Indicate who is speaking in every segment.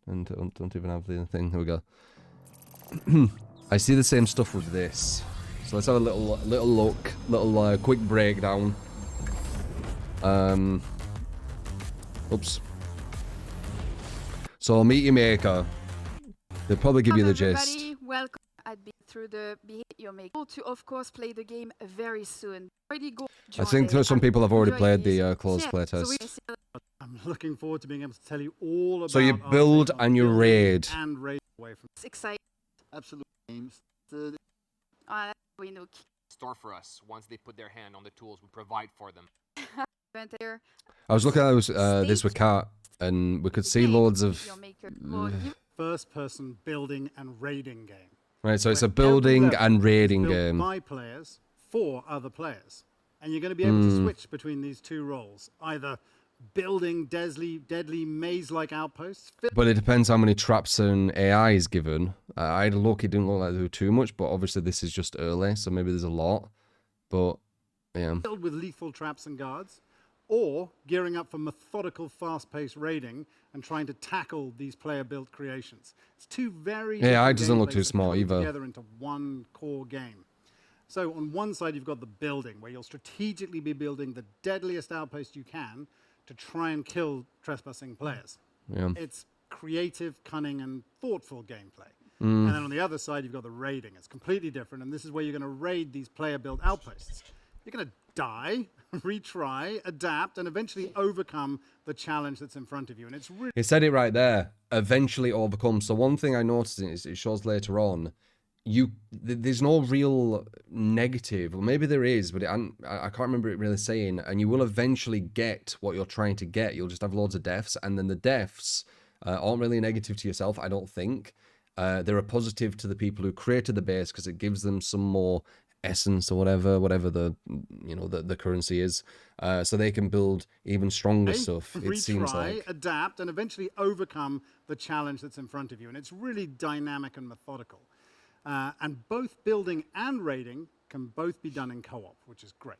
Speaker 1: and don't even have the thing. Here we go. I see the same stuff with this. So let's have a little look, little quick breakdown. Oops. So meet your maker. They'll probably give you the gist.
Speaker 2: Welcome at through the your maker to of course play the game very soon. Already go.
Speaker 1: I think some people have already played the closed playtest.
Speaker 3: I'm looking forward to being able to tell you all about.
Speaker 1: So you build and you raid.
Speaker 3: And raid away from.
Speaker 2: It's exciting.
Speaker 4: Absolute games.
Speaker 2: We know.
Speaker 5: Store for us. Once they put their hand on the tools, we provide for them.
Speaker 1: I was looking at this with Kat, and we could see loads of
Speaker 3: first-person building and raiding game.
Speaker 1: Right, so it's a building and raiding game.
Speaker 3: By players for other players, and you're going to be able to switch between these two roles, either building deadly maze-like outposts.
Speaker 1: But it depends how many traps and AI is given. I had a look; it didn't look like there were too much, but obviously this is just early, so maybe there's a lot. But yeah,
Speaker 3: filled with lethal traps and guards, or gearing up for methodical, fast-paced raiding and trying to tackle these player-built creations. It's two very
Speaker 1: AI doesn't look too smart either.
Speaker 3: Together into one core game. So on one side you've got the building, where you'll strategically be building the deadliest outpost you can to try and kill trespassing players.
Speaker 1: Yeah.
Speaker 3: It's creative, cunning, and thoughtful gameplay. And then on the other side you've got the raiding. It's completely different, and this is where you're going to raid these player-built outposts. You're going to die, retry, adapt, and eventually overcome the challenge that's in front of you. And it's really...
Speaker 1: He said it right there. Eventually overcome. So one thing I noticed is it shows later on, there's no real negative, or maybe there is, but I can't remember it really saying. And you will eventually get what you're trying to get. You'll just have loads of deaths, and then the deaths aren't really negative to yourself, I don't think. They're a positive to the people who created the base because it gives them some more essence or whatever the the currency is, so they can build even stronger stuff. It seems like
Speaker 3: adapt and eventually overcome the challenge that's in front of you, and it's really dynamic and methodical. And both building and raiding can both be done in co-op, which is great.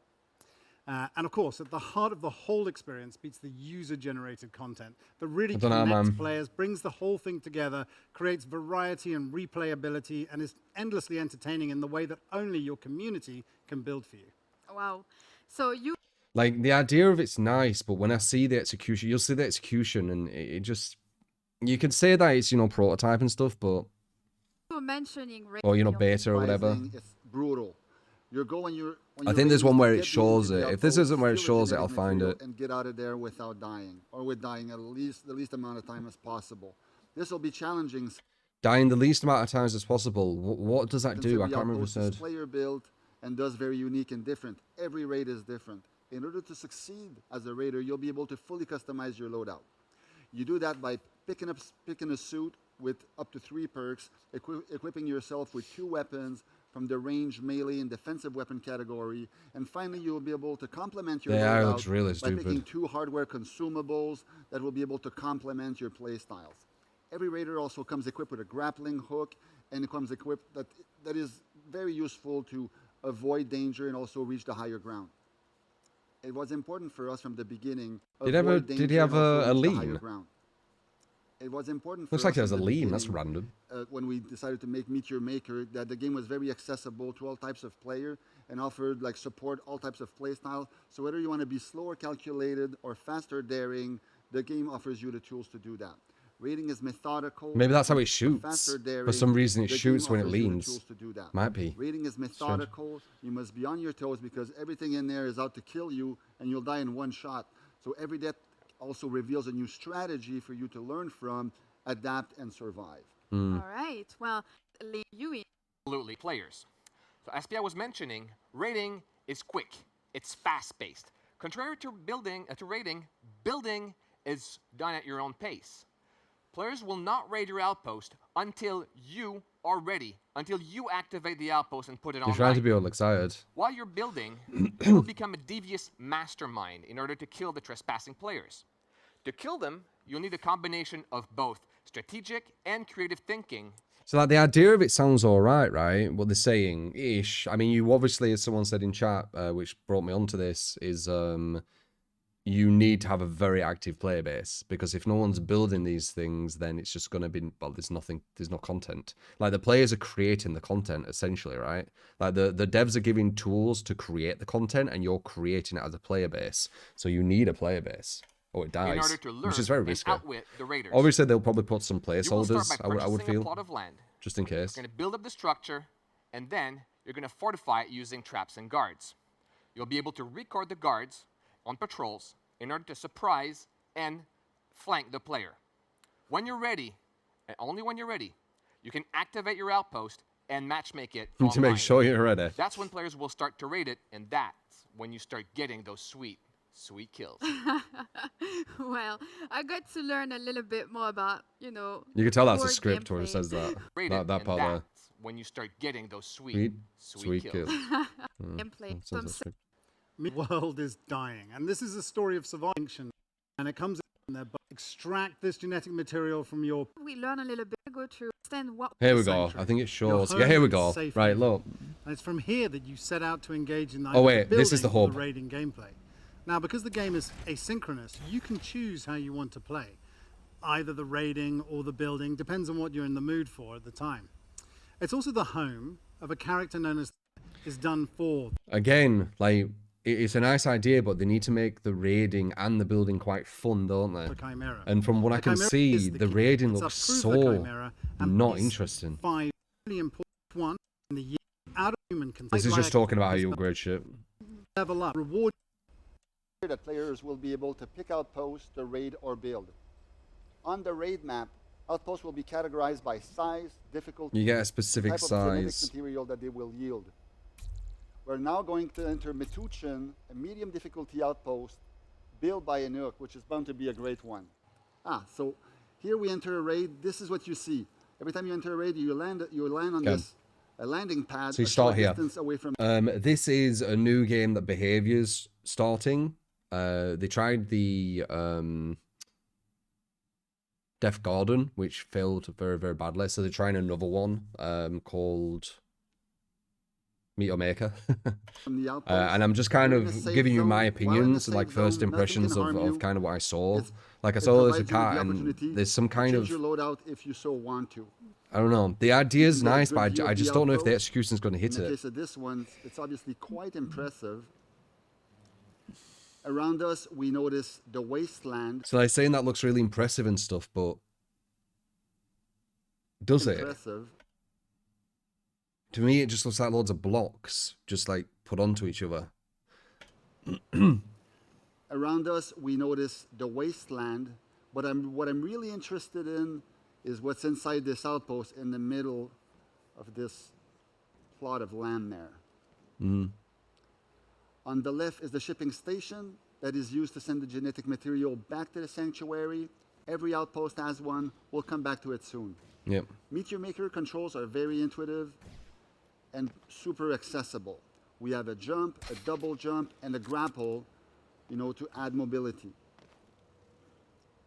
Speaker 3: And of course, at the heart of the whole experience beats the user-generated content that really connects players, brings the whole thing together, creates variety and replayability, and is endlessly entertaining in the way that only your community can build for you.
Speaker 2: Wow. So you...
Speaker 1: Like, the idea of it's nice, but when I see the execution, you'll see the execution, and it just... You can say that it's, prototype and stuff, but...
Speaker 2: You're mentioning...
Speaker 1: Or, beta or whatever.
Speaker 4: It's brutal. Your goal when you're
Speaker 1: I think there's one where it shows it. If this isn't where it shows it, I'll find it.
Speaker 4: And get out of there without dying, or with dying at least the least amount of time as possible. This will be challenging.
Speaker 1: Dying the least amount of times as possible. What does that do? I can't remember what it said.
Speaker 4: Player built and does very unique and different. Every raid is different. In order to succeed as a raider, you'll be able to fully customize your loadout. You do that by picking a suit with up to 3 perks, equipping yourself with 2 weapons from the range, melee, and defensive weapon category, and finally you will be able to complement your loadout by picking 2 hardware consumables that will be able to complement your play styles. Every raider also comes equipped with a grappling hook, and it comes equipped that is very useful to avoid danger and also reach the higher ground. It was important for us from the beginning.
Speaker 1: Did he have a lean?
Speaker 4: It was important.
Speaker 1: Looks like there's a lean. That's random.
Speaker 4: When we decided to make Meet Your Maker, that the game was very accessible to all types of player and offered support all types of play styles. So whether you want to be slower calculated or faster daring, the game offers you the tools to do that. Raiding is methodical.
Speaker 1: Maybe that's how it shoots. For some reason, it shoots when it leans. Might be.
Speaker 4: Raiding is methodical. You must be on your toes because everything in there is out to kill you, and you'll die in one shot. So every death also reveals a new strategy for you to learn from, adapt, and survive.
Speaker 2: All right. Well, you in.
Speaker 5: Absolutely, players. So as Pia was mentioning, raiding is quick. It's fast-paced. Contrary to raiding, building is done at your own pace. Players will not raid your outpost until you are ready, until you activate the outpost and put it on.
Speaker 1: You're trying to be all excited.
Speaker 5: While you're building, you will become a devious mastermind in order to kill the trespassing players. To kill them, you'll need a combination of both strategic and creative thinking.
Speaker 1: So the idea of it sounds all right, right? What they're saying, ish. I mean, you obviously, as someone said in chat, which brought me onto this, is you need to have a very active player base, because if no one's building these things, then it's just going to be, well, there's no content. Like, the players are creating the content essentially, right? Like, the devs are giving tools to create the content, and you're creating it as a player base. So you need a player base, or it
Speaker 5: in order
Speaker 1: dies,
Speaker 5: to
Speaker 1: which
Speaker 5: lure
Speaker 1: is very
Speaker 5: and
Speaker 1: risky.
Speaker 5: outwit the raiders.
Speaker 1: Obviously, they'll probably put some
Speaker 5: You will start
Speaker 1: placeholders,
Speaker 5: by
Speaker 1: I would
Speaker 5: purchasing a
Speaker 1: feel,
Speaker 5: plot of land.
Speaker 1: just in case.
Speaker 5: You're going to build up the structure, and then you're going to fortify it using traps and guards. You'll be able to record the guards on patrols in order to surprise and flank the player. When you're ready, and only when you're ready, you can activate your outpost and matchmake it
Speaker 1: To
Speaker 5: online.
Speaker 1: make sure you're ready.
Speaker 5: That's when players will start to raid it, and that's when you start getting those sweet, sweet kills.
Speaker 2: Well, I got to learn a little bit more about,
Speaker 1: You can tell that's a
Speaker 2: board
Speaker 1: script where it
Speaker 2: gameplay.
Speaker 1: says that.
Speaker 5: Raid
Speaker 1: that
Speaker 5: it,
Speaker 1: that
Speaker 5: and
Speaker 1: part there.
Speaker 5: that's when you start getting those sweet,
Speaker 1: Sweet
Speaker 5: kills.
Speaker 1: kills.
Speaker 2: Gameplay.
Speaker 1: That
Speaker 2: So
Speaker 1: sounds
Speaker 2: I'm
Speaker 1: like script.
Speaker 3: The world is dying, and this is a story of survival. And it comes in there, but extract this genetic material from your
Speaker 2: we learn a little bit, go through, understand what
Speaker 1: Here we go.
Speaker 3: sanctuary.
Speaker 1: I think it shows. Yeah,
Speaker 3: home
Speaker 1: here we
Speaker 3: and
Speaker 1: go.
Speaker 3: safe
Speaker 1: Right,
Speaker 3: haven.
Speaker 1: look.
Speaker 3: And it's from here that you set out to engage in the
Speaker 1: Oh, wait,
Speaker 3: the
Speaker 1: this is the
Speaker 3: building or
Speaker 1: hub.
Speaker 3: raiding gameplay. Now, because the game is asynchronous, you can choose how you want to play. Either the raiding or the building, depends on what you're in the mood for at the time. It's also the home of a character known as is done for.
Speaker 1: Again, like, it's a nice idea, but they need to make the raiding and the building quite fun, don't they?
Speaker 3: The Chimera.
Speaker 1: And from what I
Speaker 3: The
Speaker 1: can
Speaker 3: Chimera
Speaker 1: see,
Speaker 3: is
Speaker 1: the
Speaker 3: key.
Speaker 1: raiding
Speaker 3: It's
Speaker 1: looks
Speaker 3: approved the
Speaker 1: so
Speaker 3: Chimera and
Speaker 1: not
Speaker 3: is
Speaker 1: interesting.
Speaker 3: 5 really important. One in the year out of human can
Speaker 1: This is just talking about how you upgrade shit.
Speaker 3: level up, reward.
Speaker 4: That players will be able to pick outposts to raid or build. On the raid map, outposts will be categorized by size, difficulty,
Speaker 1: You get a specific
Speaker 4: type of genetic
Speaker 1: size.
Speaker 4: material that they will yield. We're now going to enter Metuchen, a medium difficulty outpost built by Inuk, which is bound to be a great one. So here we enter a raid. This is what you see. Every time you enter a raid, you land on
Speaker 1: Okay.
Speaker 4: this a landing pad
Speaker 1: So you
Speaker 4: a
Speaker 1: start
Speaker 4: short
Speaker 1: here.
Speaker 4: distance away from.
Speaker 1: This is a new game that Behavior's starting. They tried the Deaf Garden, which failed very, very badly. So they're trying another one called Meteor Maker.
Speaker 4: From the outpost.
Speaker 1: And I'm just kind
Speaker 4: You're in a
Speaker 1: of
Speaker 4: safe
Speaker 1: giving you
Speaker 4: zone.
Speaker 1: my
Speaker 4: While in the
Speaker 1: opinions,
Speaker 4: safe
Speaker 1: like first
Speaker 4: zone, nothing
Speaker 1: impressions
Speaker 4: can harm you.
Speaker 1: of kind of what I saw.
Speaker 4: It's-
Speaker 1: Like, I
Speaker 4: it
Speaker 1: saw there's a
Speaker 4: provides you with
Speaker 1: cat
Speaker 4: the
Speaker 1: and
Speaker 4: opportunity
Speaker 1: there's some
Speaker 4: to
Speaker 1: kind
Speaker 4: change
Speaker 1: of,
Speaker 4: your loadout if you so want to.
Speaker 1: I don't know. The idea's
Speaker 4: You get a
Speaker 1: nice,
Speaker 4: good
Speaker 1: but
Speaker 4: view
Speaker 1: I
Speaker 4: of
Speaker 1: just
Speaker 4: the
Speaker 1: don't know if the
Speaker 4: outpost.
Speaker 1: execution's going to hit
Speaker 4: In the
Speaker 1: it.
Speaker 4: case of this one, it's obviously quite impressive. Around us, we notice the wasteland.
Speaker 1: So they're saying that looks really impressive and stuff, but does it?
Speaker 4: Impressive.
Speaker 1: To me, it just looks like loads of blocks just like put onto each other.
Speaker 4: Around us, we notice the wasteland. But what I'm really interested in is what's inside this outpost in the middle of this plot of land there. On the left is the shipping station that is used to send the genetic material back to the sanctuary. Every outpost has one. We'll come back to it soon.
Speaker 1: Yep.
Speaker 4: Meteor Maker controls are very intuitive and super accessible. We have a jump, a double jump, and a grapple, to add mobility.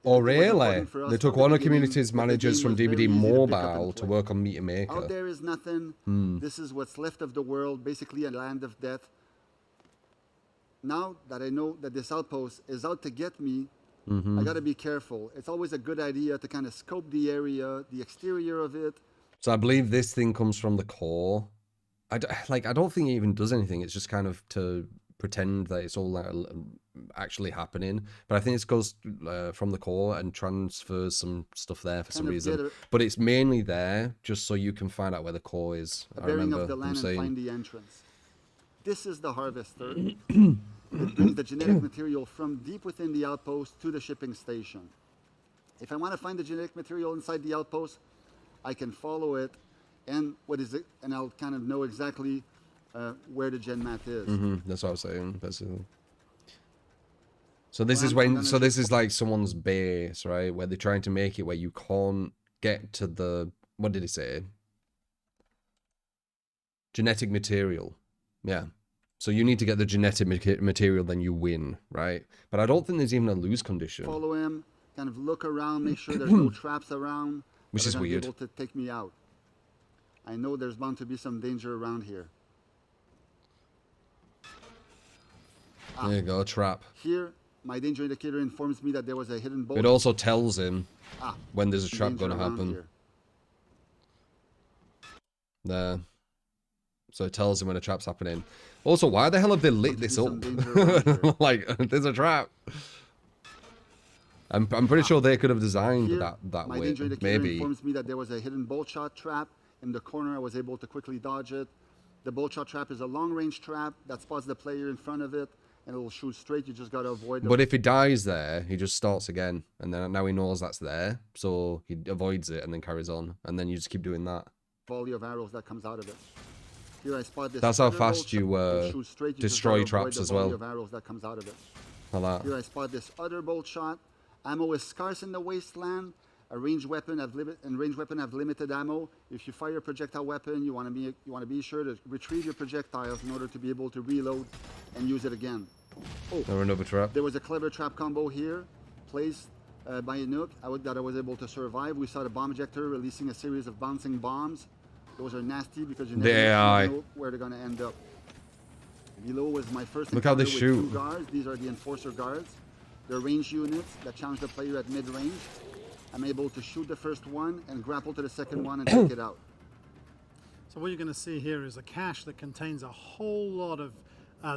Speaker 1: Oh,
Speaker 4: It was
Speaker 1: really?
Speaker 4: important for us
Speaker 1: They took
Speaker 4: from the
Speaker 1: one of the
Speaker 4: beginning
Speaker 1: community's
Speaker 4: that the
Speaker 1: managers
Speaker 4: game
Speaker 1: from
Speaker 4: was very
Speaker 1: DVD
Speaker 4: easy to pick up and
Speaker 1: Mobile to
Speaker 4: play.
Speaker 1: work on Meteor
Speaker 4: Out
Speaker 1: Maker.
Speaker 4: there is nothing. This is what's left of the world, basically a land of death. Now that I know that this outpost is out to get me, I got to be careful. It's always a good idea to kind of scope the area, the exterior of it.
Speaker 1: So I believe this thing comes from the core. I don't think it even does anything. It's just kind of to pretend that it's all like actually happening. But I think it goes from the core and transfers some stuff there for some
Speaker 4: Kind of
Speaker 1: reason.
Speaker 4: get a-
Speaker 1: But it's mainly there just so you can find out where the core is.
Speaker 4: A
Speaker 1: I
Speaker 4: bearing
Speaker 1: remember
Speaker 4: of the
Speaker 1: them
Speaker 4: land and
Speaker 1: saying.
Speaker 4: find the entrance. This is the harvester. It brings the genetic material from deep within the outpost to the shipping station. If I want to find the genetic material inside the outpost, I can follow it, and and I'll kind of know exactly where the gen mat is.
Speaker 1: That's what I was saying, basically. So this
Speaker 4: Well,
Speaker 1: is
Speaker 4: I'm
Speaker 1: when,
Speaker 4: gonna
Speaker 1: so this
Speaker 4: just-
Speaker 1: is like someone's base, right? Where they're trying to make it where you can't get to the, what did he say? Genetic material. Yeah. So you need to get the genetic material, then you win, right? But I don't think there's even a lose condition.
Speaker 4: Follow him, kind of look around, make sure there's no traps around.
Speaker 1: Which
Speaker 4: that are
Speaker 1: is
Speaker 4: gonna be
Speaker 1: weird.
Speaker 4: able to take me out. I know there's bound to be some danger around here.
Speaker 1: There you go, trap.
Speaker 4: Here My danger indicator informs me that there was a hidden bolt.
Speaker 1: It also tells him
Speaker 4: Ah,
Speaker 1: when there's a trap
Speaker 4: danger
Speaker 1: going to
Speaker 4: around
Speaker 1: happen.
Speaker 4: here.
Speaker 1: There. So it tells him when a trap's happening. Also, why the hell have they lit this
Speaker 4: Some
Speaker 1: up?
Speaker 4: danger around here.
Speaker 1: Like, there's a trap. I'm pretty sure they could have designed
Speaker 4: Here,
Speaker 1: that
Speaker 4: my
Speaker 1: way.
Speaker 4: danger indicator
Speaker 1: Maybe.
Speaker 4: informs me that there was a hidden bolt shot trap in the corner. I was able to quickly dodge it. The bolt shot trap is a long-range trap that spots the player in front of it, and it'll shoot straight. You just gotta avoid.
Speaker 1: But if he dies there, he just starts again, and then now he knows that's there, so he avoids it and then carries on, and then you just keep doing that.
Speaker 4: Volley of arrows that comes out of it. Here I spot this.
Speaker 1: That's how
Speaker 4: other bolt
Speaker 1: fast
Speaker 4: shot.
Speaker 1: you
Speaker 4: It'll shoot straight. You just
Speaker 1: destroy
Speaker 4: gotta avoid
Speaker 1: traps
Speaker 4: the
Speaker 1: as
Speaker 4: volley
Speaker 1: well.
Speaker 4: of arrows that comes out of it.
Speaker 1: Like that.
Speaker 4: Here I spot this other bolt shot. Ammo is scarce in the wasteland. A ranged weapon have limited ammo. If you fire a projectile weapon, you want to be sure to retrieve your projectiles in order to be able to reload and use it again. Oh,
Speaker 1: Or another trap.
Speaker 4: there was a clever trap combo here, placed by a Nook that I was able to survive. We saw the bomb ejector releasing a series of bouncing bombs. Those are nasty because you never know where they're going to end up. Below was my first
Speaker 1: Look how they
Speaker 4: encounter with
Speaker 1: shoot.
Speaker 4: two guards. These are the enforcer guards. They're ranged units that challenge the player at mid-range. I'm able to shoot the first one and grapple to the second one and take it out.
Speaker 3: So what you're going to see here is a cache that contains a whole lot of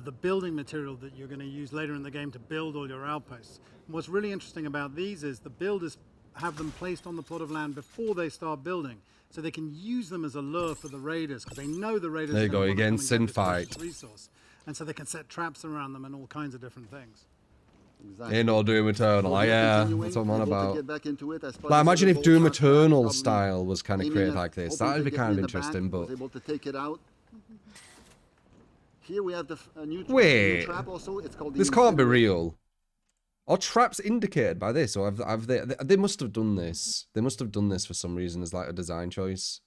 Speaker 3: the building material that you're going to use later in the game to build all your outposts. And what's really interesting about these is the builders have them placed on the plot of land before they start building, so they can use them as a lure for the raiders, because they know the raiders.
Speaker 1: There you
Speaker 3: are gonna
Speaker 1: go,
Speaker 3: wanna
Speaker 1: again,
Speaker 3: come and get
Speaker 1: sin
Speaker 3: this precious
Speaker 1: fight.
Speaker 3: resource, and so they can set traps around them and all kinds of different things.
Speaker 4: Exactly.
Speaker 1: In or Doom Eternal.
Speaker 4: So
Speaker 1: yeah,
Speaker 4: continuing,
Speaker 1: that's what I'm on
Speaker 4: able to
Speaker 1: about.
Speaker 4: get back into it. I spotted
Speaker 1: Like, imagine
Speaker 4: this
Speaker 1: if
Speaker 4: other
Speaker 1: Doom
Speaker 4: bolt shot trap,
Speaker 1: Eternal
Speaker 4: probably
Speaker 1: style was kind of
Speaker 4: aiming
Speaker 1: created
Speaker 4: at-
Speaker 1: like this.
Speaker 4: hoping
Speaker 1: That'd
Speaker 4: to
Speaker 1: be
Speaker 4: get
Speaker 1: kind
Speaker 4: me
Speaker 1: of
Speaker 4: in the back,
Speaker 1: interesting,
Speaker 4: was
Speaker 1: but...
Speaker 4: able to take it out. Here we have the new
Speaker 1: Wait.
Speaker 4: trap also. It's called the
Speaker 1: This can't be
Speaker 4: incinerator.
Speaker 1: real. Are traps indicated by this, or have they must have done this. They must have done this for some reason as like a design choice.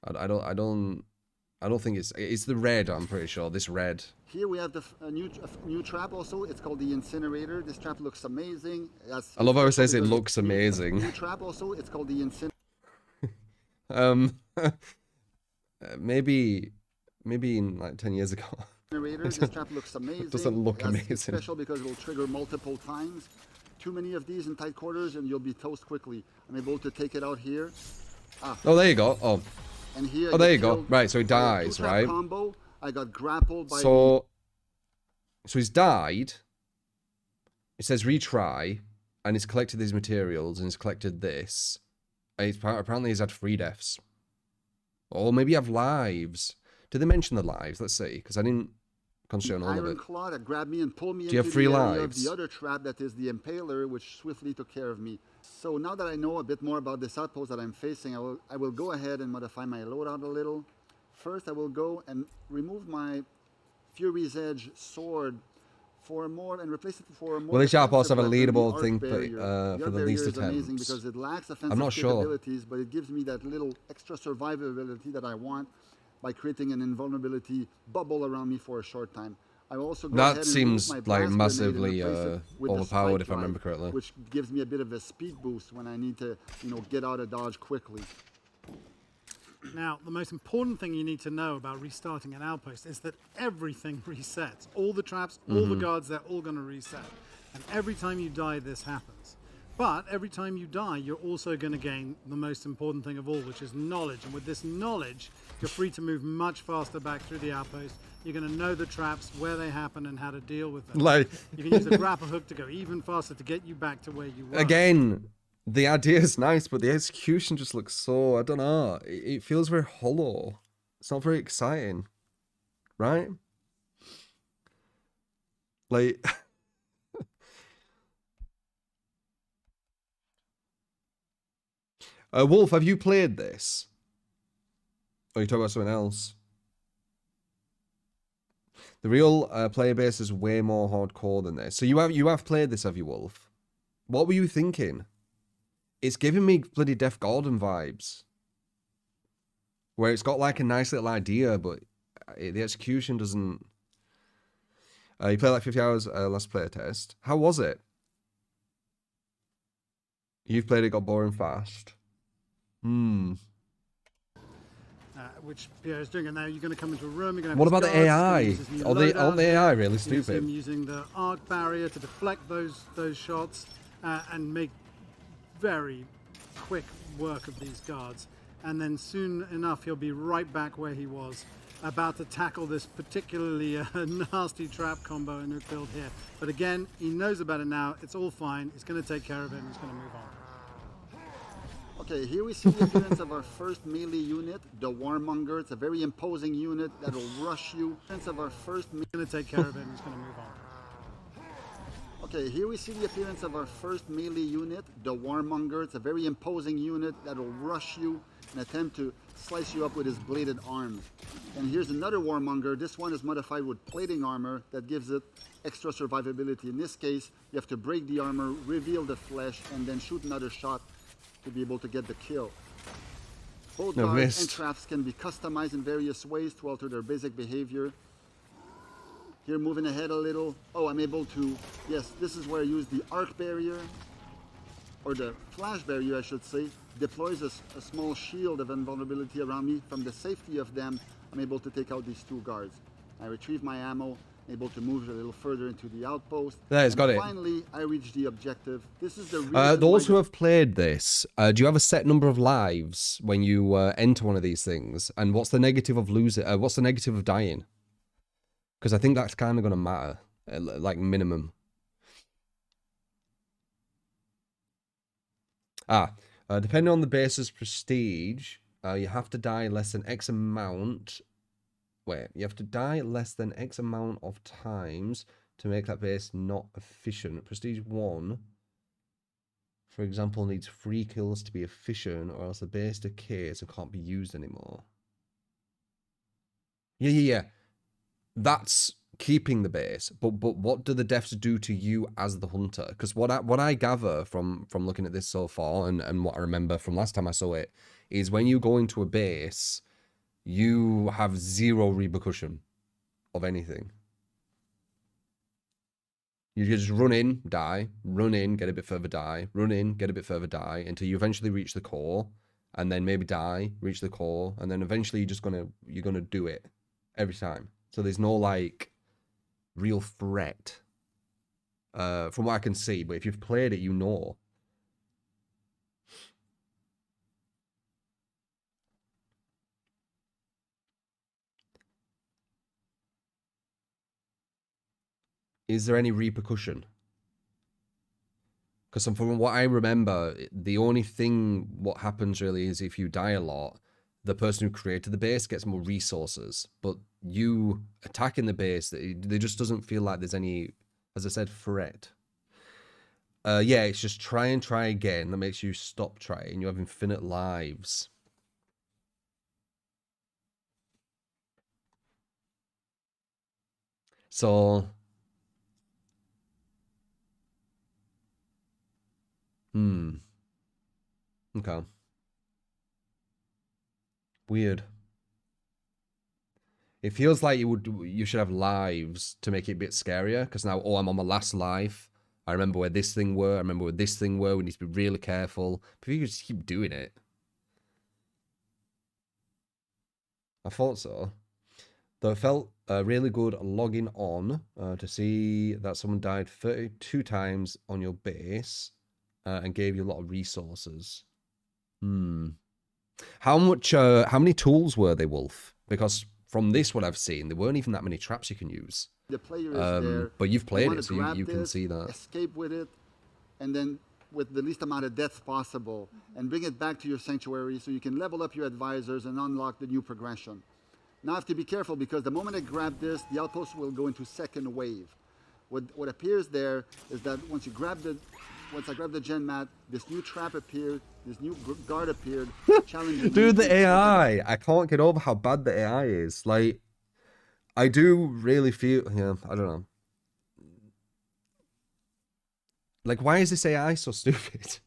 Speaker 1: I don't think it's the red. I'm pretty sure this red.
Speaker 4: Here we have the new trap also. It's called the incinerator. This trap looks amazing.
Speaker 1: I love how it says it
Speaker 4: because
Speaker 1: looks amazing.
Speaker 4: New trap also. It's called the incinerator.
Speaker 1: Maybe in like 10 years ago.
Speaker 4: This trap looks amazing.
Speaker 1: Doesn't look
Speaker 4: It's
Speaker 1: amazing.
Speaker 4: special because it will trigger multiple times. Too many of these in tight quarters and you'll be toast quickly. I'm able to take it out here.
Speaker 1: Oh, there you go. Oh,
Speaker 4: And here I
Speaker 1: oh, there
Speaker 4: get
Speaker 1: you go.
Speaker 4: killed
Speaker 1: Right, so he
Speaker 4: by a
Speaker 1: dies,
Speaker 4: two-trap
Speaker 1: right?
Speaker 4: Combo. I got grappled by
Speaker 1: So he's died. It says retry, and he's collected these materials, and he's collected this. And apparently he's had 3 deaths. Or maybe you have lives. Did they mention the lives? Let's see, because I didn't concentrate on all of
Speaker 4: iron
Speaker 1: it.
Speaker 4: claw that grabbed me and pulled me
Speaker 1: Do you
Speaker 4: into
Speaker 1: have 3
Speaker 4: the area
Speaker 1: lives?
Speaker 4: of the other trap that is the impaler, which swiftly took care of me. So now that I know a bit more about this outpost that I'm facing, I will go ahead and modify my loadout a little. First, I will go and remove my Fury's Edge sword for more and replace it for a more.
Speaker 1: Will each outpost
Speaker 4: defensive
Speaker 1: have a
Speaker 4: weapon, the
Speaker 1: leadable
Speaker 4: arc
Speaker 1: thing
Speaker 4: barrier.
Speaker 1: for
Speaker 4: arc
Speaker 1: the least
Speaker 4: barrier is amazing
Speaker 1: attempts?
Speaker 4: because it lacks offensive
Speaker 1: I'm not sure.
Speaker 4: capabilities, but it gives me that little extra survivability that I want by creating an invulnerability bubble around me for a short time. I also go ahead
Speaker 1: That
Speaker 4: and
Speaker 1: seems
Speaker 4: remove my
Speaker 1: like
Speaker 4: blast grenade and
Speaker 1: massively
Speaker 4: replace it with the
Speaker 1: overpowered,
Speaker 4: spike
Speaker 1: if I remember
Speaker 4: drive,
Speaker 1: correctly.
Speaker 4: which gives me a bit of a speed boost when I need to, get out of dodge quickly.
Speaker 3: Now, the most important thing you need to know about restarting an outpost is that everything resets. All the traps, all the guards, they're all going to reset. And every time you die, this happens. But every time you die, you're also going to gain the most important thing of all, which is knowledge. And with this knowledge, you're free to move much faster back through the outpost. You're going to know the traps, where they happen, and how to deal with them.
Speaker 1: Like,
Speaker 3: You can use the grapple hook to go even faster to get you back to where you were.
Speaker 1: again, the idea is nice, but the execution just looks so, I don't know, it feels very hollow. It's not very exciting, right? Like, Wolf, have you played this? Or are you talking about something else? The real player base is way more hardcore than this. So you have played this, have you, Wolf? What were you thinking? It's giving me bloody Def Gordon vibes. Where it's got like a nice little idea, but the execution doesn't... you played like 50 hours last player test. How was it? You've played it, got boring fast.
Speaker 3: Now, which Pierre is doing. And now you're going to come into a room. You're going to have
Speaker 1: What
Speaker 3: his
Speaker 1: about the
Speaker 3: guards,
Speaker 1: AI?
Speaker 3: he's gonna use his new
Speaker 1: Aren't the
Speaker 3: loadout
Speaker 1: AI
Speaker 3: here.
Speaker 1: really
Speaker 3: Use him
Speaker 1: stupid?
Speaker 3: using the arc barrier to deflect those shots and make very quick work of these guards. And then soon enough, he'll be right back where he was, about to tackle this particularly nasty trap combo in Nuke build here. But again, he knows about it now. It's all fine. He's going to take care of it and he's going to move on.
Speaker 4: Okay, here we see the appearance of our first melee unit, the Warmonger. It's a very imposing unit that'll rush you. Appearance of our first
Speaker 3: He's going to take care of it and he's going to move on.
Speaker 4: Okay, here we see the appearance of our first melee unit, the Warmonger. It's a very imposing unit that'll rush you and attempt to slice you up with his bladed arms. And here's another Warmonger. This one is modified with plating armor that gives it extra survivability. In this case, you have to break the armor, reveal the flesh, and then shoot another shot to be able to get the kill. Both
Speaker 1: No,
Speaker 4: guards
Speaker 1: missed.
Speaker 4: and traps can be customized in various ways to alter their basic behavior. Here, moving ahead a little. Oh, I'm able to, yes, this is where I use the arc barrier, or the flash barrier, I should say. Deploys a small shield of invulnerability around me. From the safety of them, I'm able to take out these two guards. I retrieve my ammo, able to move a little further into the outpost.
Speaker 1: There, it's
Speaker 4: And
Speaker 1: got it.
Speaker 4: finally, I reach the objective. This is the reason
Speaker 1: Those
Speaker 4: why
Speaker 1: who have played this, do you have a set number of lives when you enter one of these things? And what's the negative of losing? What's the negative of dying? Because I think that's kind of going to matter, like minimum. Depending on the base's prestige, you have to die less than X amount. Wait, you have to die less than X amount of times to make that base not efficient. Prestige 1, for example, needs 3 kills to be efficient, or else the base decays and can't be used anymore. Yeah. That's keeping the base, but what do the deaths do to you as the hunter? Because what I gather from looking at this so far, and what I remember from last time I saw it, is when you go into a base, you have 0 repercussion of anything. You just run in, die, run in, get a bit further, die, run in, get a bit further, die, until you eventually reach the core, and then maybe die, reach the core, and then eventually you're gonna do it every time. So there's no like real threat, from what I can see. But if you've played it, you know. Is there any repercussion? Because from what I remember, the only thing what happens really is if you die a lot, the person who created the base gets more resources. But you attacking the base, there just doesn't feel like there's any, as I said, threat. Yeah, it's just try and try again. That makes you stop trying. You have infinite lives. So... Okay. Weird. It feels like you should have lives to make it a bit scarier, because now, oh, I'm on my last life. I remember where this thing were. I remember where this thing were. We need to be really careful. But if you just keep doing it. I thought so. Though it felt really good logging on to see that someone died 32 times on your base and gave you a lot of resources. How many tools were they, Wolf? Because from this, what I've seen, there weren't even that many traps you can use.
Speaker 4: the player is there.
Speaker 1: But you've played
Speaker 4: wanna
Speaker 1: it, so
Speaker 4: grab
Speaker 1: you can
Speaker 4: this,
Speaker 1: see that.
Speaker 4: escape with it, and then with the least amount of deaths possible, and bring it back to your sanctuary so you can level up your advisors and unlock the new progression. Now I have to be careful, because the moment I grab this, the outpost will go into second wave. What appears there is that once I grab the gen mat, this new trap appeared, this new guard appeared, challenging
Speaker 1: Dude,
Speaker 4: me
Speaker 1: the
Speaker 4: to-
Speaker 1: AI. I can't get over how bad the AI is. Like, I do really feel, yeah, I don't know. Like, why is this AI so stupid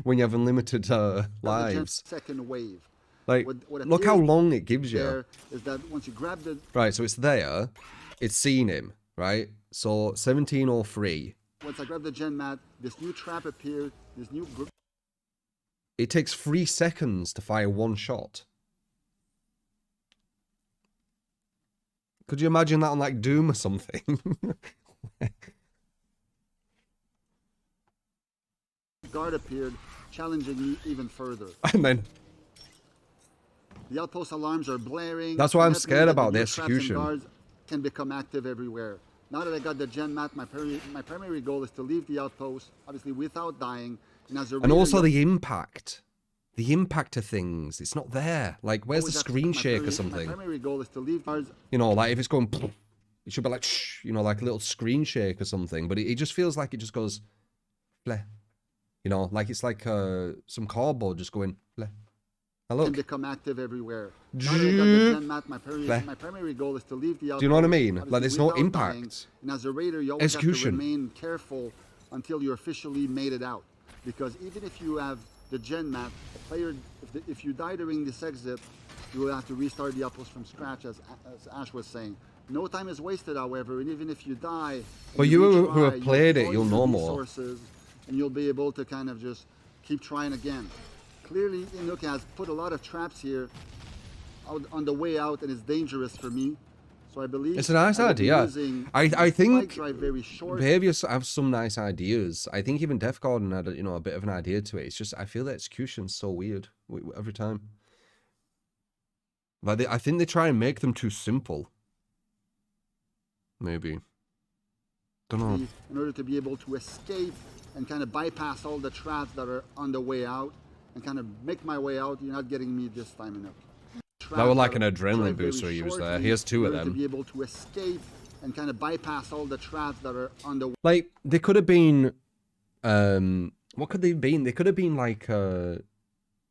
Speaker 1: when you have unlimited lives?
Speaker 4: Second wave.
Speaker 1: Like,
Speaker 4: what
Speaker 1: look how
Speaker 4: appears
Speaker 1: long it gives you.
Speaker 4: There is that once you grab the
Speaker 1: Right, so it's there. It's seen him, right? So 1703.
Speaker 4: once I grab the gen mat, this new trap appeared, this new
Speaker 1: It takes 3 seconds to fire 1 shot. Could you imagine that on like Doom or something?
Speaker 4: Guard appeared, challenging me even further.
Speaker 1: And then
Speaker 4: The outpost alarms are blaring.
Speaker 1: that's why I'm
Speaker 4: and that
Speaker 1: scared
Speaker 4: means that
Speaker 1: about the
Speaker 4: new traps and
Speaker 1: execution.
Speaker 4: guards can become active everywhere. Now that I got the gen mat, my primary goal is to leave the outpost, obviously without dying. And as a
Speaker 1: And
Speaker 4: raider,
Speaker 1: also
Speaker 4: you'll
Speaker 1: the impact. The impact of things. It's not there. Like, where's the
Speaker 4: always have to-
Speaker 1: screen
Speaker 4: my
Speaker 1: shake or
Speaker 4: primary-
Speaker 1: something?
Speaker 4: My primary goal is to leave guards.
Speaker 1: You know, like if it's going, it should be like, shh, you know, like a little screen shake or something. But it just feels like it just goes, bleh. You know, like it's like some cardboard just going, bleh. And
Speaker 4: Can
Speaker 1: look,
Speaker 4: become active everywhere. Now that I got the gen mat, my
Speaker 1: Bleh.
Speaker 4: primary goal is to leave the outpost.
Speaker 1: do you know what I mean?
Speaker 4: obviously
Speaker 1: Like there's no
Speaker 4: without dying.
Speaker 1: impact.
Speaker 4: And as a raider, you always have to
Speaker 1: Execution.
Speaker 4: remain careful until you officially made it out. Because even if you have the gen map, a player, if you die during this exit, you will have to restart the outpost from scratch, as Ash was saying. No time is wasted, however, and even if you die, and
Speaker 1: But you who
Speaker 4: retry,
Speaker 1: have played it,
Speaker 4: deploy
Speaker 1: you'll
Speaker 4: your
Speaker 1: know more.
Speaker 4: resources, and you'll be able to kind of just keep trying again. Clearly, Inuk has put a lot of traps here on the way out, and it's dangerous for me. So I believe
Speaker 1: It's a nice
Speaker 4: I will be
Speaker 1: idea.
Speaker 4: using
Speaker 1: I
Speaker 4: the
Speaker 1: think
Speaker 4: spike drive very short.
Speaker 1: Behaviors have some nice ideas. I think even Def Garden had, you know, a bit of an idea to it. It's just I feel the execution's so weird every time. Like I think they try and make them too simple. Maybe. Don't know.
Speaker 4: In order to be able to escape and kind of bypass all the traps that are on the way out and kind of make my way out. You're not getting me this time enough.
Speaker 1: That was like an
Speaker 4: Traps
Speaker 1: adrenaline
Speaker 4: drive very
Speaker 1: booster he was there.
Speaker 4: shortly
Speaker 1: Here's two
Speaker 4: in
Speaker 1: of
Speaker 4: order to
Speaker 1: them.
Speaker 4: be able to escape and kind of bypass all the traps that are on the
Speaker 1: Like they could have been what could they have been? They could have been like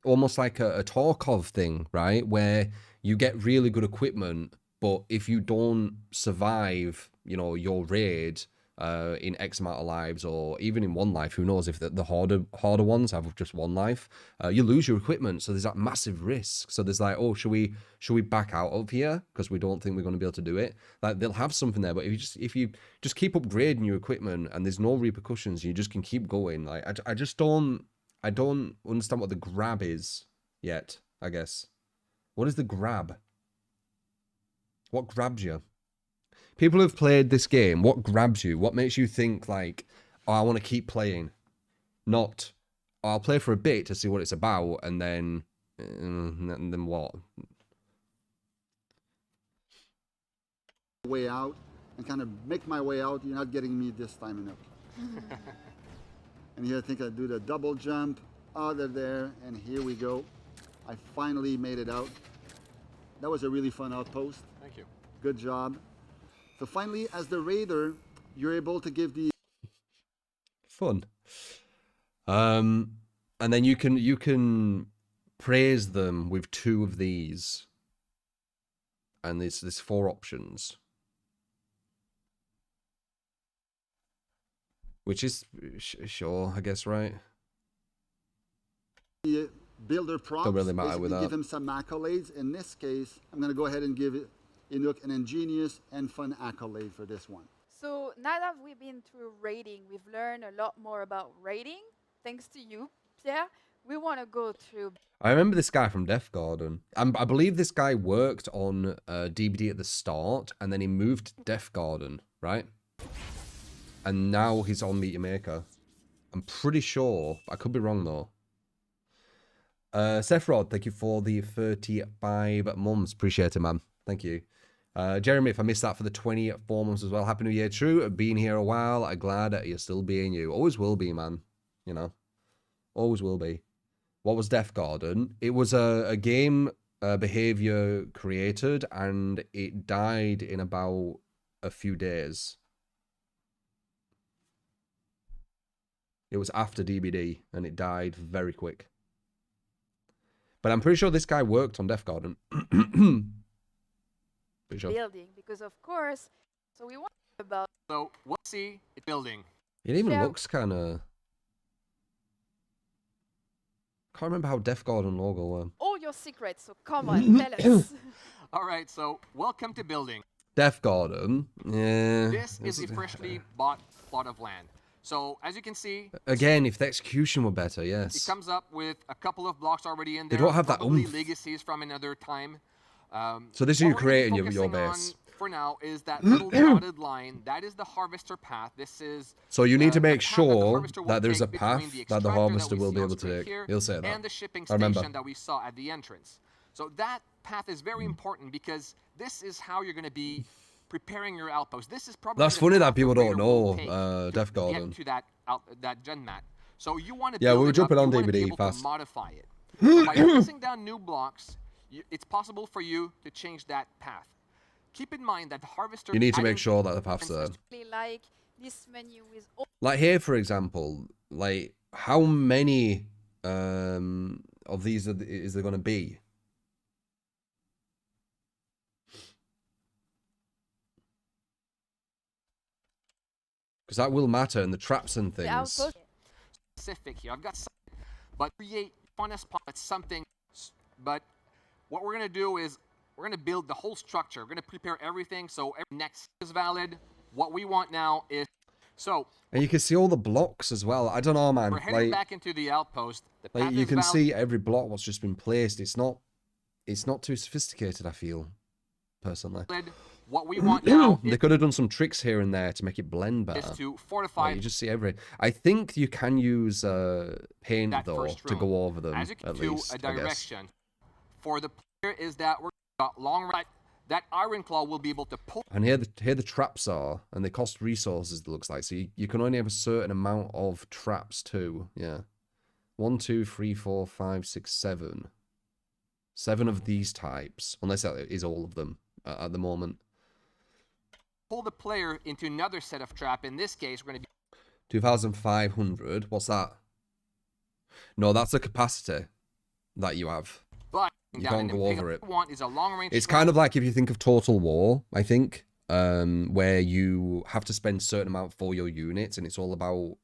Speaker 1: almost like a Tarkov thing, right? Where you get really good equipment, but if you don't survive, you know, your raid in X amount of lives, or even in one life, who knows if the harder ones have just one life, you lose your equipment. So there's that massive risk. So there's like, oh, should we back out of here because we don't think we're going to be able to do it? Like they'll have something there, but if you just keep upgrading your equipment and there's no repercussions, you just can keep going. Like I don't understand what the grab is yet. I guess what is the grab? What grabs you? People who've played this game, what grabs you? What makes you think like, oh, I want to keep playing? Not, oh, I'll play for a bit to see what it's about, and then what?
Speaker 4: way out and kind of make my way out. You're not getting me this time enough. And here I think I do the double jump out of there, and here we go. I finally made it out. That was a really fun outpost.
Speaker 5: Thank you.
Speaker 4: Good job. So finally, as the raider, you're able to give the
Speaker 1: Fun. And then you can praise them with two of these, and there's four options, which is sure, I guess, right?
Speaker 4: builder props.
Speaker 1: Don't really matter
Speaker 4: Basically
Speaker 1: with
Speaker 4: give
Speaker 1: that.
Speaker 4: him some accolades. In this case, I'm going to go ahead and give Inuk an ingenious and fun accolade for this one.
Speaker 2: So now that we've been through raiding, we've learned a lot more about raiding. Thanks to you, Pierre. We want to go through.
Speaker 1: I remember this guy from Def Garden. I believe this guy worked on DBD at the start, and then he moved to Def Garden, right? And now he's on Meteor Maker. I'm pretty sure. I could be wrong, though. Seth Rod, thank you for the 35 months. Appreciate it, man. Thank you. Jeremy, if I missed that for the 24 months as well. Happy New Year. True, been here a while. I'm glad that you're still being you. Always will be, man. You know? Always will be. What was Def Garden? It was a game behavior created, and it died in about a few days. It was after DBD, and it died very quick. But I'm pretty sure this guy worked on Def Garden. Pretty sure.
Speaker 2: Building, because of course, so we want to talk about
Speaker 5: So what's the building?
Speaker 1: It even
Speaker 2: Yeah.
Speaker 1: looks kind of... Can't remember how Def Garden logo were.
Speaker 2: all your secrets. So come on, tell us.
Speaker 5: All right, so welcome to building.
Speaker 1: Def Garden, yeah.
Speaker 5: This is a freshly bought plot of land. So as you can see,
Speaker 1: Again, if the execution were better,
Speaker 5: it
Speaker 1: yes.
Speaker 5: comes up with a couple of blocks already in
Speaker 1: They
Speaker 5: there.
Speaker 1: don't have that
Speaker 5: probably
Speaker 1: oomph.
Speaker 5: legacies from another time.
Speaker 1: So this is
Speaker 5: what
Speaker 1: you
Speaker 5: we're gonna be
Speaker 1: creating your
Speaker 5: focusing
Speaker 1: base.
Speaker 5: for now is that little dotted line. That is the harvester path. This is
Speaker 1: So you need to
Speaker 5: the
Speaker 1: make
Speaker 5: path that the
Speaker 1: sure
Speaker 5: harvester will
Speaker 1: that there's a
Speaker 5: take
Speaker 1: path
Speaker 5: between the
Speaker 1: that the
Speaker 5: extractor
Speaker 1: harvester
Speaker 5: we
Speaker 1: will
Speaker 5: see
Speaker 1: be
Speaker 5: on
Speaker 1: able to
Speaker 5: screen
Speaker 1: take.
Speaker 5: here
Speaker 1: He'll say that.
Speaker 5: and the shipping
Speaker 1: I remember.
Speaker 5: station that we saw at the entrance. So that path is very important because this is how you're going to be preparing your outpost. This is probably
Speaker 1: That's
Speaker 5: the
Speaker 1: funny
Speaker 5: path
Speaker 1: that people
Speaker 5: the
Speaker 1: don't
Speaker 5: raider will
Speaker 1: know,
Speaker 5: take
Speaker 1: Def
Speaker 5: to
Speaker 1: Gordon.
Speaker 5: get to that gen mat. So you want to
Speaker 1: Yeah,
Speaker 5: build
Speaker 1: we were
Speaker 5: it
Speaker 1: jumping
Speaker 5: up,
Speaker 1: on
Speaker 5: you want to be
Speaker 1: DVD
Speaker 5: able
Speaker 1: fast.
Speaker 5: to modify it. So by placing down new blocks, it's possible for you to change that path. Keep in mind that the harvester...
Speaker 1: You need to make sure that the path's there.
Speaker 2: Like this menu is
Speaker 1: Like here, for example, like how many of these is there going to be? Because that will matter, and the traps and
Speaker 2: the
Speaker 1: things.
Speaker 2: outpost.
Speaker 5: specific here. I've got some, but create funnest pot something. But what we're gonna do is we're gonna build the whole structure. We're gonna prepare everything so every next is valid. What we want now is
Speaker 1: And you can see all the blocks as well. I don't know, man.
Speaker 5: we're heading back into the outpost. The path
Speaker 1: You
Speaker 5: is
Speaker 1: can
Speaker 5: valid.
Speaker 1: see every block what's just been placed. It's not too sophisticated, I feel, personally.
Speaker 5: What we want now
Speaker 1: They could have done some tricks here and there to make it blend better.
Speaker 5: is to fortify
Speaker 1: Like, you just see every. I think you can use paint
Speaker 5: that
Speaker 1: though
Speaker 5: first
Speaker 1: to
Speaker 5: room.
Speaker 1: go over them
Speaker 5: As you can
Speaker 1: at
Speaker 5: do
Speaker 1: least.
Speaker 5: a
Speaker 1: I guess.
Speaker 5: direction for the player is that we're got long right. That iron claw will be able to pull.
Speaker 1: And here the traps are, and they cost resources. It looks like so you can only have a certain amount of traps too. Yeah, 1, 2, 3, 4, 5, 6, 7. 7 of these types, unless that is all of them at the moment.
Speaker 5: Pull the player into another set of trap. In this case, we're going to be
Speaker 1: 2,500. What's that? No, that's a capacity that you have.
Speaker 5: but
Speaker 1: You can't go over it.
Speaker 5: What we want is a long range.
Speaker 1: It's kind of like if you think of Total War, I think, where you have to spend a certain amount for your units, and it's all about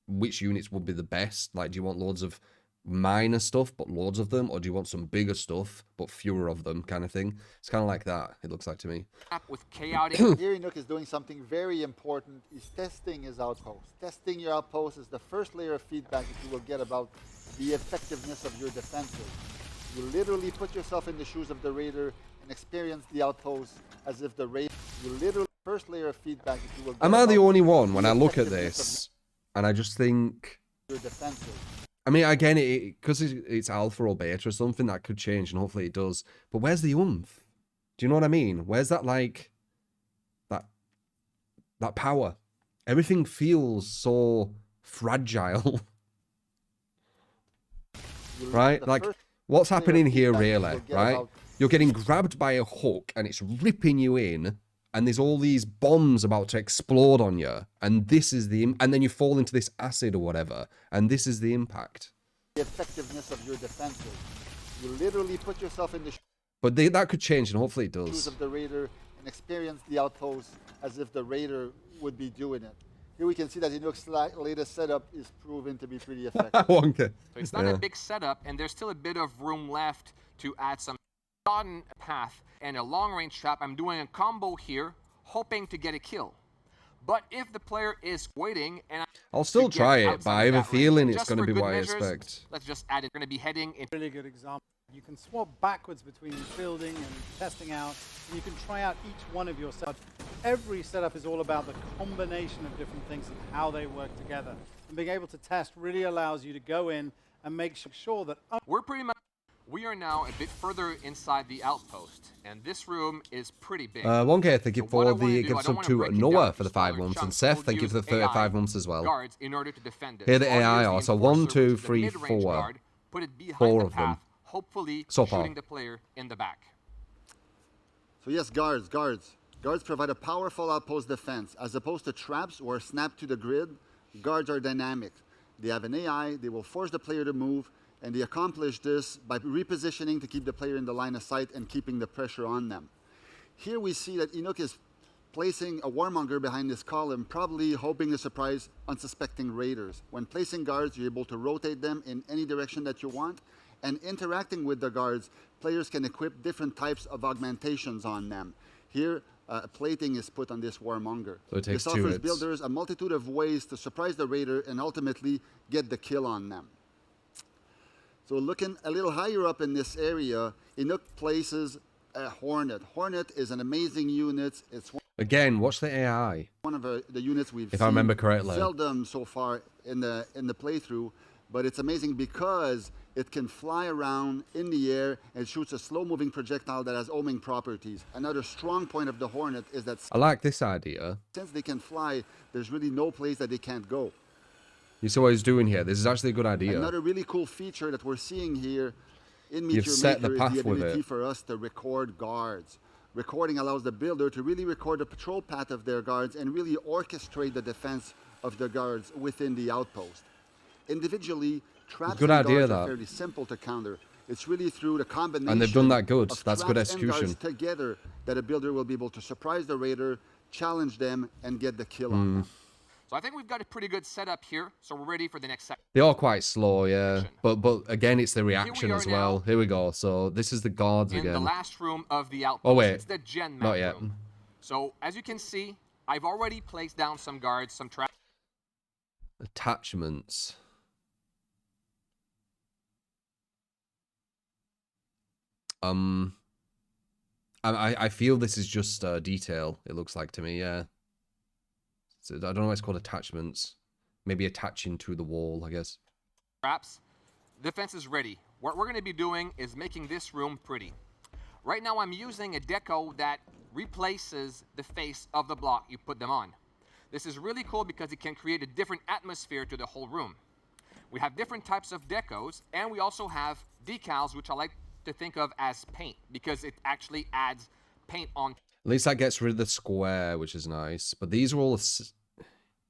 Speaker 1: which units would be the best. Like, do you want loads of minor stuff, but loads of them, or do you want some bigger stuff, but fewer of them, kind of thing? It's kind of like that, it looks like to me.
Speaker 5: trap with chaotic.
Speaker 4: Here Inuk is doing something very important, is testing his outpost. Testing your outpost is the first layer of feedback that you will get about the effectiveness of your defenses. You literally put yourself in the shoes of the raider and experience the outpost as if the raider... You literally, first layer of feedback that you will get
Speaker 1: Am I the
Speaker 4: about
Speaker 1: only one when
Speaker 4: the
Speaker 1: I look at
Speaker 4: effectiveness
Speaker 1: this, and I just think...
Speaker 4: of your defenses?
Speaker 1: I mean, again, because it's alpha or beta or something, that could change, and hopefully it does. But where's the oomph? Do you know what I mean? Where's that, like, that power? Everything feels so fragile. Right? Like, what's happening here, really, right? You're getting grabbed by a hook, and it's ripping you in, and there's all these bombs about to explode on you, and this is and then you fall into this acid or whatever, and this is the impact.
Speaker 4: The effectiveness of your defenses. You literally put yourself in the
Speaker 1: But that could change, and hopefully it
Speaker 4: shoes
Speaker 1: does.
Speaker 4: of the raider and experience the outpost as if the raider would be doing it. Here we can see that Inuk's latest setup is proven to be pretty effective.
Speaker 1: Wonka.
Speaker 5: So it's not a big setup, and there's still a bit of room left to add some sodden path and a long range trap. I'm doing a combo here, hoping to get a kill. But if the player is waiting, and
Speaker 1: I'll still
Speaker 5: to get
Speaker 1: try it,
Speaker 5: outside
Speaker 1: but I have a
Speaker 5: that range,
Speaker 1: feeling it's
Speaker 5: just
Speaker 1: going to
Speaker 5: for
Speaker 1: be
Speaker 5: good
Speaker 1: what I
Speaker 5: measures,
Speaker 1: expect.
Speaker 5: Let's just add it. We're going to be heading into
Speaker 3: Really good example. You can swap backwards between building and testing out, and you can try out each one of your setups. Every setup is all about the combination of different things and how they work together. And being able to test really allows you to go in and make sure that...
Speaker 5: We are now a bit further inside the outpost, and this room is pretty big.
Speaker 1: 1K, thank you
Speaker 5: So what I
Speaker 1: for
Speaker 5: wanna
Speaker 1: the
Speaker 5: do, I
Speaker 1: gift
Speaker 5: don't
Speaker 1: sub
Speaker 5: wanna
Speaker 1: to
Speaker 5: break it
Speaker 1: Noah
Speaker 5: down
Speaker 1: for the
Speaker 5: to
Speaker 1: 5
Speaker 5: smaller
Speaker 1: months, and
Speaker 5: chunks.
Speaker 1: Seth,
Speaker 5: We'll
Speaker 1: thank you for the
Speaker 5: use
Speaker 1: 35
Speaker 5: AI
Speaker 1: months as well.
Speaker 5: guards in order to defend it.
Speaker 1: Here the
Speaker 5: So I'll use
Speaker 1: AI
Speaker 5: the
Speaker 1: are, so
Speaker 5: enforcer,
Speaker 1: 1, 2,
Speaker 5: which is the
Speaker 1: 3,
Speaker 5: mid-range
Speaker 1: 4.
Speaker 5: guard, put it behind
Speaker 1: 4
Speaker 5: the
Speaker 1: of them.
Speaker 5: path, hopefully
Speaker 1: So far.
Speaker 5: shooting the player in the back.
Speaker 4: So yes, guards. Guards provide a powerful outpost defense. As opposed to traps or snap to the grid, guards are dynamic. They have an AI, they will force the player to move, and they accomplish this by repositioning to keep the player in the line of sight and keeping the pressure on them. Here we see that Inuk is placing a warmonger behind this column, probably hoping to surprise unsuspecting raiders. When placing guards, you're able to rotate them in any direction that you want, and interacting with the guards, players can equip different types of augmentations on them. Here, plating is put on this warmonger.
Speaker 1: So it takes
Speaker 4: this
Speaker 1: 2
Speaker 4: offers
Speaker 1: hits.
Speaker 4: builders a multitude of ways to surprise the raider and ultimately get the kill on them. So looking a little higher up in this area, Inuk places Hornet. Hornet is an amazing unit. It's
Speaker 1: Again, watch the AI.
Speaker 4: one of the units we've
Speaker 1: If
Speaker 4: seen
Speaker 1: I remember correctly.
Speaker 4: seldom so far in the playthrough, but it's amazing because it can fly around in the air and shoots a slow-moving projectile that has homing properties. Another strong point of the Hornet is that
Speaker 1: I like this idea.
Speaker 4: since they can fly, there's really no place that they can't go.
Speaker 1: You see what he's doing here? This is actually a good idea.
Speaker 4: Another really cool feature that we're seeing here in
Speaker 1: You've
Speaker 4: Meteor
Speaker 1: set the
Speaker 4: Maker
Speaker 1: path
Speaker 4: is the
Speaker 1: with
Speaker 4: ability
Speaker 1: it.
Speaker 4: for us to record guards. Recording allows the builder to really record the patrol path of their guards and really orchestrate the defense of the guards within the outpost. Individually, traps
Speaker 1: Good
Speaker 4: and
Speaker 1: idea,
Speaker 4: guards
Speaker 1: that.
Speaker 4: are fairly simple to counter. It's really through the combination
Speaker 1: And they've done that good.
Speaker 4: of
Speaker 1: That's good
Speaker 4: traps and guards
Speaker 1: execution.
Speaker 4: together that a builder will be able to surprise the raider, challenge them, and get the kill on them.
Speaker 5: So I think we've got a pretty good setup here. So we're ready for the next section.
Speaker 1: They are quite slow, yeah. But again, it's the reaction
Speaker 5: are
Speaker 1: as well.
Speaker 5: now
Speaker 1: Here we go. So this is the guards
Speaker 5: In the
Speaker 1: again.
Speaker 5: last room of the outpost.
Speaker 1: Oh, wait.
Speaker 5: It's the gen map
Speaker 1: Not yet.
Speaker 5: room. So as you can see, I've already placed down some guards, some traps.
Speaker 1: Attachments. I feel this is just detail. It looks like to me, yeah. So I don't know why it's called attachments. Maybe attaching to the wall, I guess.
Speaker 5: Defense is ready. What we're going to be doing is making this room pretty. Right now I'm using a deco that replaces the face of the block you put them on. This is really cool because it can create a different atmosphere to the whole room. We have different types of decos, and we also have decals, which I like to think of as paint because it actually adds paint on.
Speaker 1: At least that gets rid of the square, which is nice. But these are all...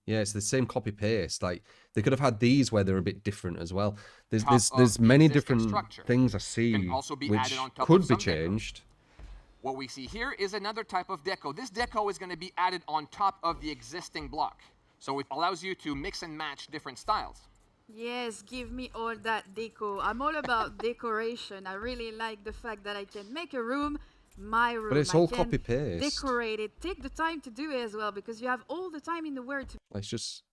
Speaker 1: Yeah, it's the same copy-paste. Like, they could have had these where they're a bit different as well. There's
Speaker 5: the
Speaker 1: many
Speaker 5: existing
Speaker 1: different
Speaker 5: structure.
Speaker 1: things I see
Speaker 5: Can also be
Speaker 1: which
Speaker 5: added on top
Speaker 1: could
Speaker 5: of
Speaker 1: be
Speaker 5: some deco.
Speaker 1: changed.
Speaker 5: What we see here is another type of deco. This deco is going to be added on top of the existing block. So it allows you to mix and match different styles.
Speaker 2: Yes, give me all that deco. I'm all about decoration. I really like the fact that I can make a room my room.
Speaker 1: But it's
Speaker 2: I
Speaker 1: all
Speaker 2: can
Speaker 1: copy-paste.
Speaker 2: Decorate it. Take the time to do it as well because you have all the time in the world to
Speaker 1: It's just...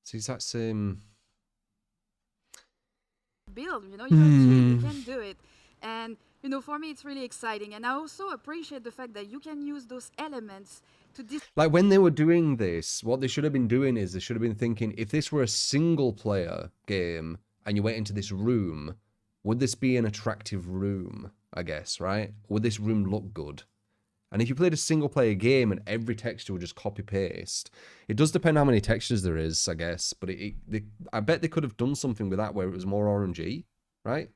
Speaker 1: It's the exact same...
Speaker 2: build, you know, you're a kid, you can do it. And, you know, for me, it's really exciting. And I also appreciate the fact that you can use those elements to
Speaker 1: Like, when they were doing this, what they should have been doing is they should have been thinking, if this were a single-player game and you went into this room, would this be an attractive room, I guess, right? Would this room look good? And if you played a single-player game and every texture would just copy-paste, it does depend how many textures there is, I guess. But I bet they could have done something with that where it was more RNG, right?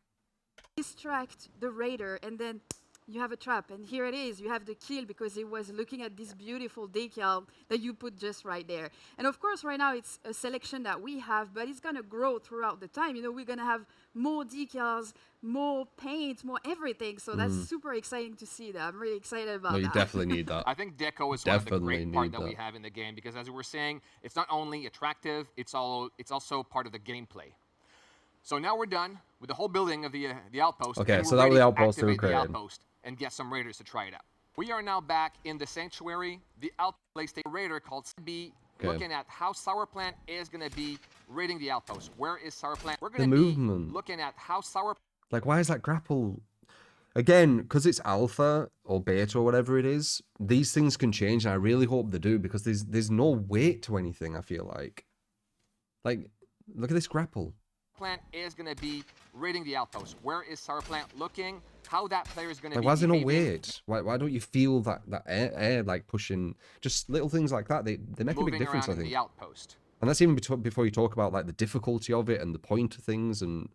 Speaker 2: distract the raider, and then you have a trap. And here it is. You have the kill because he was looking at this beautiful decal that you put just right there. And of course, right now it's a selection that we have, but it's going to grow throughout the time. You know, we're going to have more decals, more paint, more everything. So that's super exciting to see that. I'm really excited about
Speaker 1: No, you
Speaker 2: that.
Speaker 1: definitely need that.
Speaker 5: I think deco is one of the
Speaker 1: Definitely
Speaker 5: great part
Speaker 1: need
Speaker 5: that we
Speaker 1: that.
Speaker 5: have in the game because, as we were saying, it's not only attractive, it's also part of the gameplay. So now we're done with the whole building of the outpost.
Speaker 1: Okay,
Speaker 5: and
Speaker 1: so
Speaker 5: we're
Speaker 1: that was the
Speaker 5: ready to
Speaker 1: outpost they were
Speaker 5: activate the
Speaker 1: creating.
Speaker 5: outpost and get some raiders to try it out. We are now back in the sanctuary. The outpost, a raider called be looking at how Sourplant is going to be raiding the outpost. Where is Sourplant? We're going to be
Speaker 1: movement.
Speaker 5: looking at how Sourplant.
Speaker 1: Like, why is that grapple? Again, because it's alpha or beta or whatever it is, these things can change, and I really hope they do, because there's no weight to anything, I feel like. Like, look at this grapple.
Speaker 5: Plant is going to be raiding the outpost. Where is Sourplant looking? How that player is going to
Speaker 1: Like,
Speaker 5: be
Speaker 1: why is there no
Speaker 5: behaving,
Speaker 1: weight? Why don't you feel that air like pushing? Just little things like that, they make a big
Speaker 5: moving
Speaker 1: difference, I
Speaker 5: around in
Speaker 1: think.
Speaker 5: the outpost.
Speaker 1: And that's even before you talk about like the difficulty of it and the point of things. And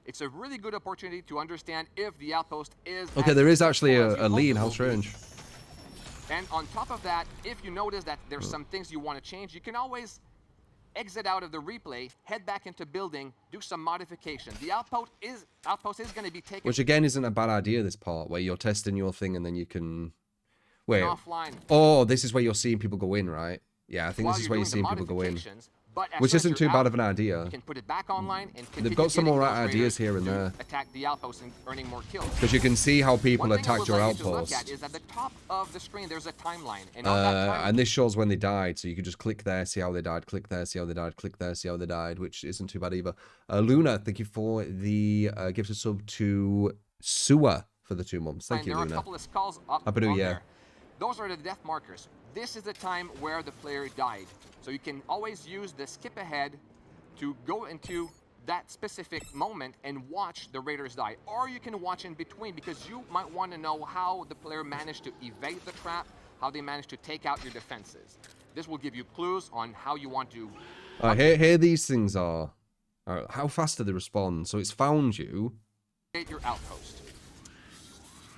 Speaker 5: It's a really good opportunity to understand if the outpost is.
Speaker 1: okay,
Speaker 5: as
Speaker 1: there is
Speaker 5: successful
Speaker 1: actually
Speaker 5: as you
Speaker 1: a
Speaker 5: hope
Speaker 1: lead.
Speaker 5: it
Speaker 1: How
Speaker 5: will be.
Speaker 1: strange.
Speaker 5: And on top of that, if you notice that there's some things you want to change, you can always exit out of the replay, head back into building, do some modification. The outpost is going to be taken
Speaker 1: Which again isn't a bad idea. This part where you're testing your thing and then you can wait.
Speaker 5: offline.
Speaker 1: Oh, this is where you're seeing people go in, right? Yeah, I think
Speaker 5: while
Speaker 1: this is
Speaker 5: you're
Speaker 1: where you're
Speaker 5: doing the
Speaker 1: seeing people go in.
Speaker 5: modifications, but as
Speaker 1: Which
Speaker 5: soon as
Speaker 1: isn't too
Speaker 5: you're
Speaker 1: bad
Speaker 5: out,
Speaker 1: of an idea.
Speaker 5: You can put it back online and
Speaker 1: They've
Speaker 5: continue
Speaker 1: got some
Speaker 5: getting
Speaker 1: more
Speaker 5: those
Speaker 1: ideas
Speaker 5: raiders
Speaker 1: here and
Speaker 5: to
Speaker 1: there.
Speaker 5: attack the outpost and earning more kills.
Speaker 1: Because you can see how people
Speaker 5: One thing I
Speaker 1: attacked
Speaker 5: would
Speaker 1: your
Speaker 5: like you to look
Speaker 1: outpost.
Speaker 5: at is at the top of the screen there's a timeline, and on that timeline,
Speaker 1: And this shows when they died, so you can just click there, see how they died, click there, see how they died, click there, see how they died, which isn't too bad either. Luna, thank you for the gift of sub to Sewer. for the 2 months. Thank you,
Speaker 5: there are a
Speaker 1: Luna.
Speaker 5: couple of skulls up
Speaker 1: Happy New
Speaker 5: on
Speaker 1: Year.
Speaker 5: there. Those are the death markers. This is the time where the player died. So you can always use the skip ahead to go into that specific moment and watch the raiders die. Or you can watch in between, because you might want to know how the player managed to evade the trap, how they managed to take out your defenses. This will give you clues on how you want to...
Speaker 1: Here these things are. How fast do they respond? So it's found you.
Speaker 5: Your outpost.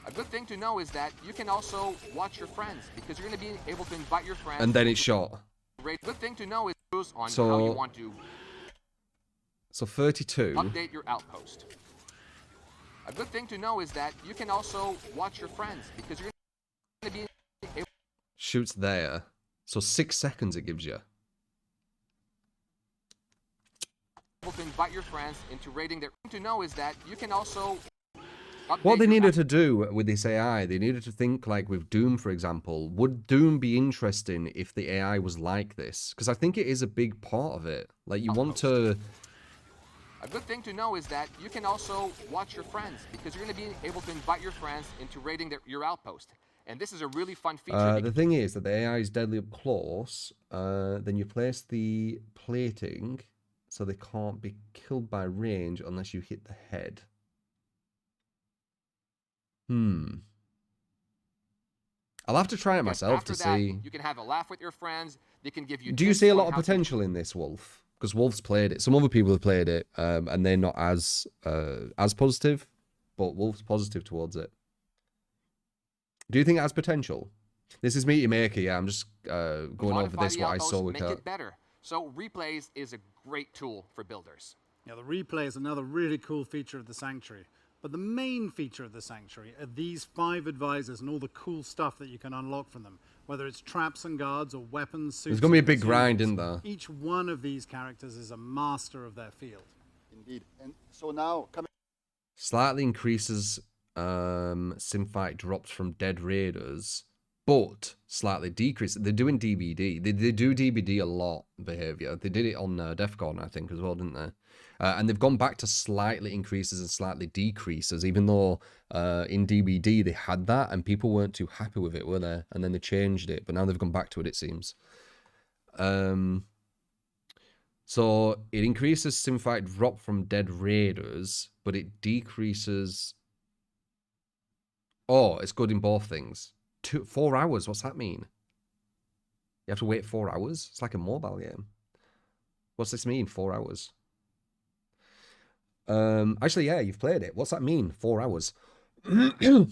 Speaker 5: A good thing to know is that you can also watch your friends, because you're going to be able to invite your friends.
Speaker 1: And then it's shot.
Speaker 5: Good thing to know is on
Speaker 1: So,
Speaker 5: how you want to.
Speaker 1: So 32.
Speaker 5: Update your outpost. A good thing to know is that you can also watch your friends, because you're going to be able
Speaker 1: Shoots there. So 6 seconds it gives you.
Speaker 5: to invite your friends into raiding their... To know is that you can also...
Speaker 1: What they needed to do with this AI, they needed to think like with Doom, for example. Would Doom be interesting if the AI was like this? Because I think it is a big part of it. Like, you want to...
Speaker 5: A good thing to know is that you can also watch your friends, because you're going to be able to invite your friends into raiding your outpost. And this is a really fun feature.
Speaker 1: The thing is that the AI is deadly up close. Then you place the plating so they can't be killed by range unless you hit the head. I'll have to try it myself
Speaker 5: After
Speaker 1: to
Speaker 5: that,
Speaker 1: see.
Speaker 5: you can have a laugh with your friends. They can give you...
Speaker 1: Do you
Speaker 5: tips
Speaker 1: see a
Speaker 5: on
Speaker 1: lot of
Speaker 5: how to-
Speaker 1: potential in this, Wolf? Because Wolf's played it. Some other people have played it, and they're not as positive, but Wolf's positive towards it. Do you think it has potential? This is Meaty Maker, yeah. I'm just going over
Speaker 5: modify
Speaker 1: this,
Speaker 5: the
Speaker 1: what I
Speaker 5: outpost,
Speaker 1: saw with
Speaker 5: make
Speaker 1: Kurt.
Speaker 5: it better. So replays is a great tool for builders.
Speaker 3: Yeah, the replay is another really cool feature of the Sanctuary. But the main feature of the Sanctuary are these 5 advisors and all the cool stuff that you can unlock from them, whether it's traps and guards or weapons, suits.
Speaker 1: There's going to be a
Speaker 3: and
Speaker 1: big grind,
Speaker 3: consumables.
Speaker 1: isn't there?
Speaker 3: Each one of these characters is a master of their field.
Speaker 4: Indeed. And so now, coming
Speaker 1: Slightly increases simfight drops from dead raiders, but slightly decreases. They're doing DBD. They do DBD a lot, behavior. They did it on Decor, I think, as well, didn't they? And they've gone back to slightly increases and slightly decreases, even though in DBD they had that and people weren't too happy with it, were they? And then they changed it, but now they've gone back to it seems. So it increases simfight drop from dead raiders, but it decreases... Oh, it's good in both things. 4 hours, what's that mean? You have to wait 4 hours? It's like a mobile game. What's this mean, 4 hours? Actually, yeah, you've played it. What's that mean, 4 hours? Do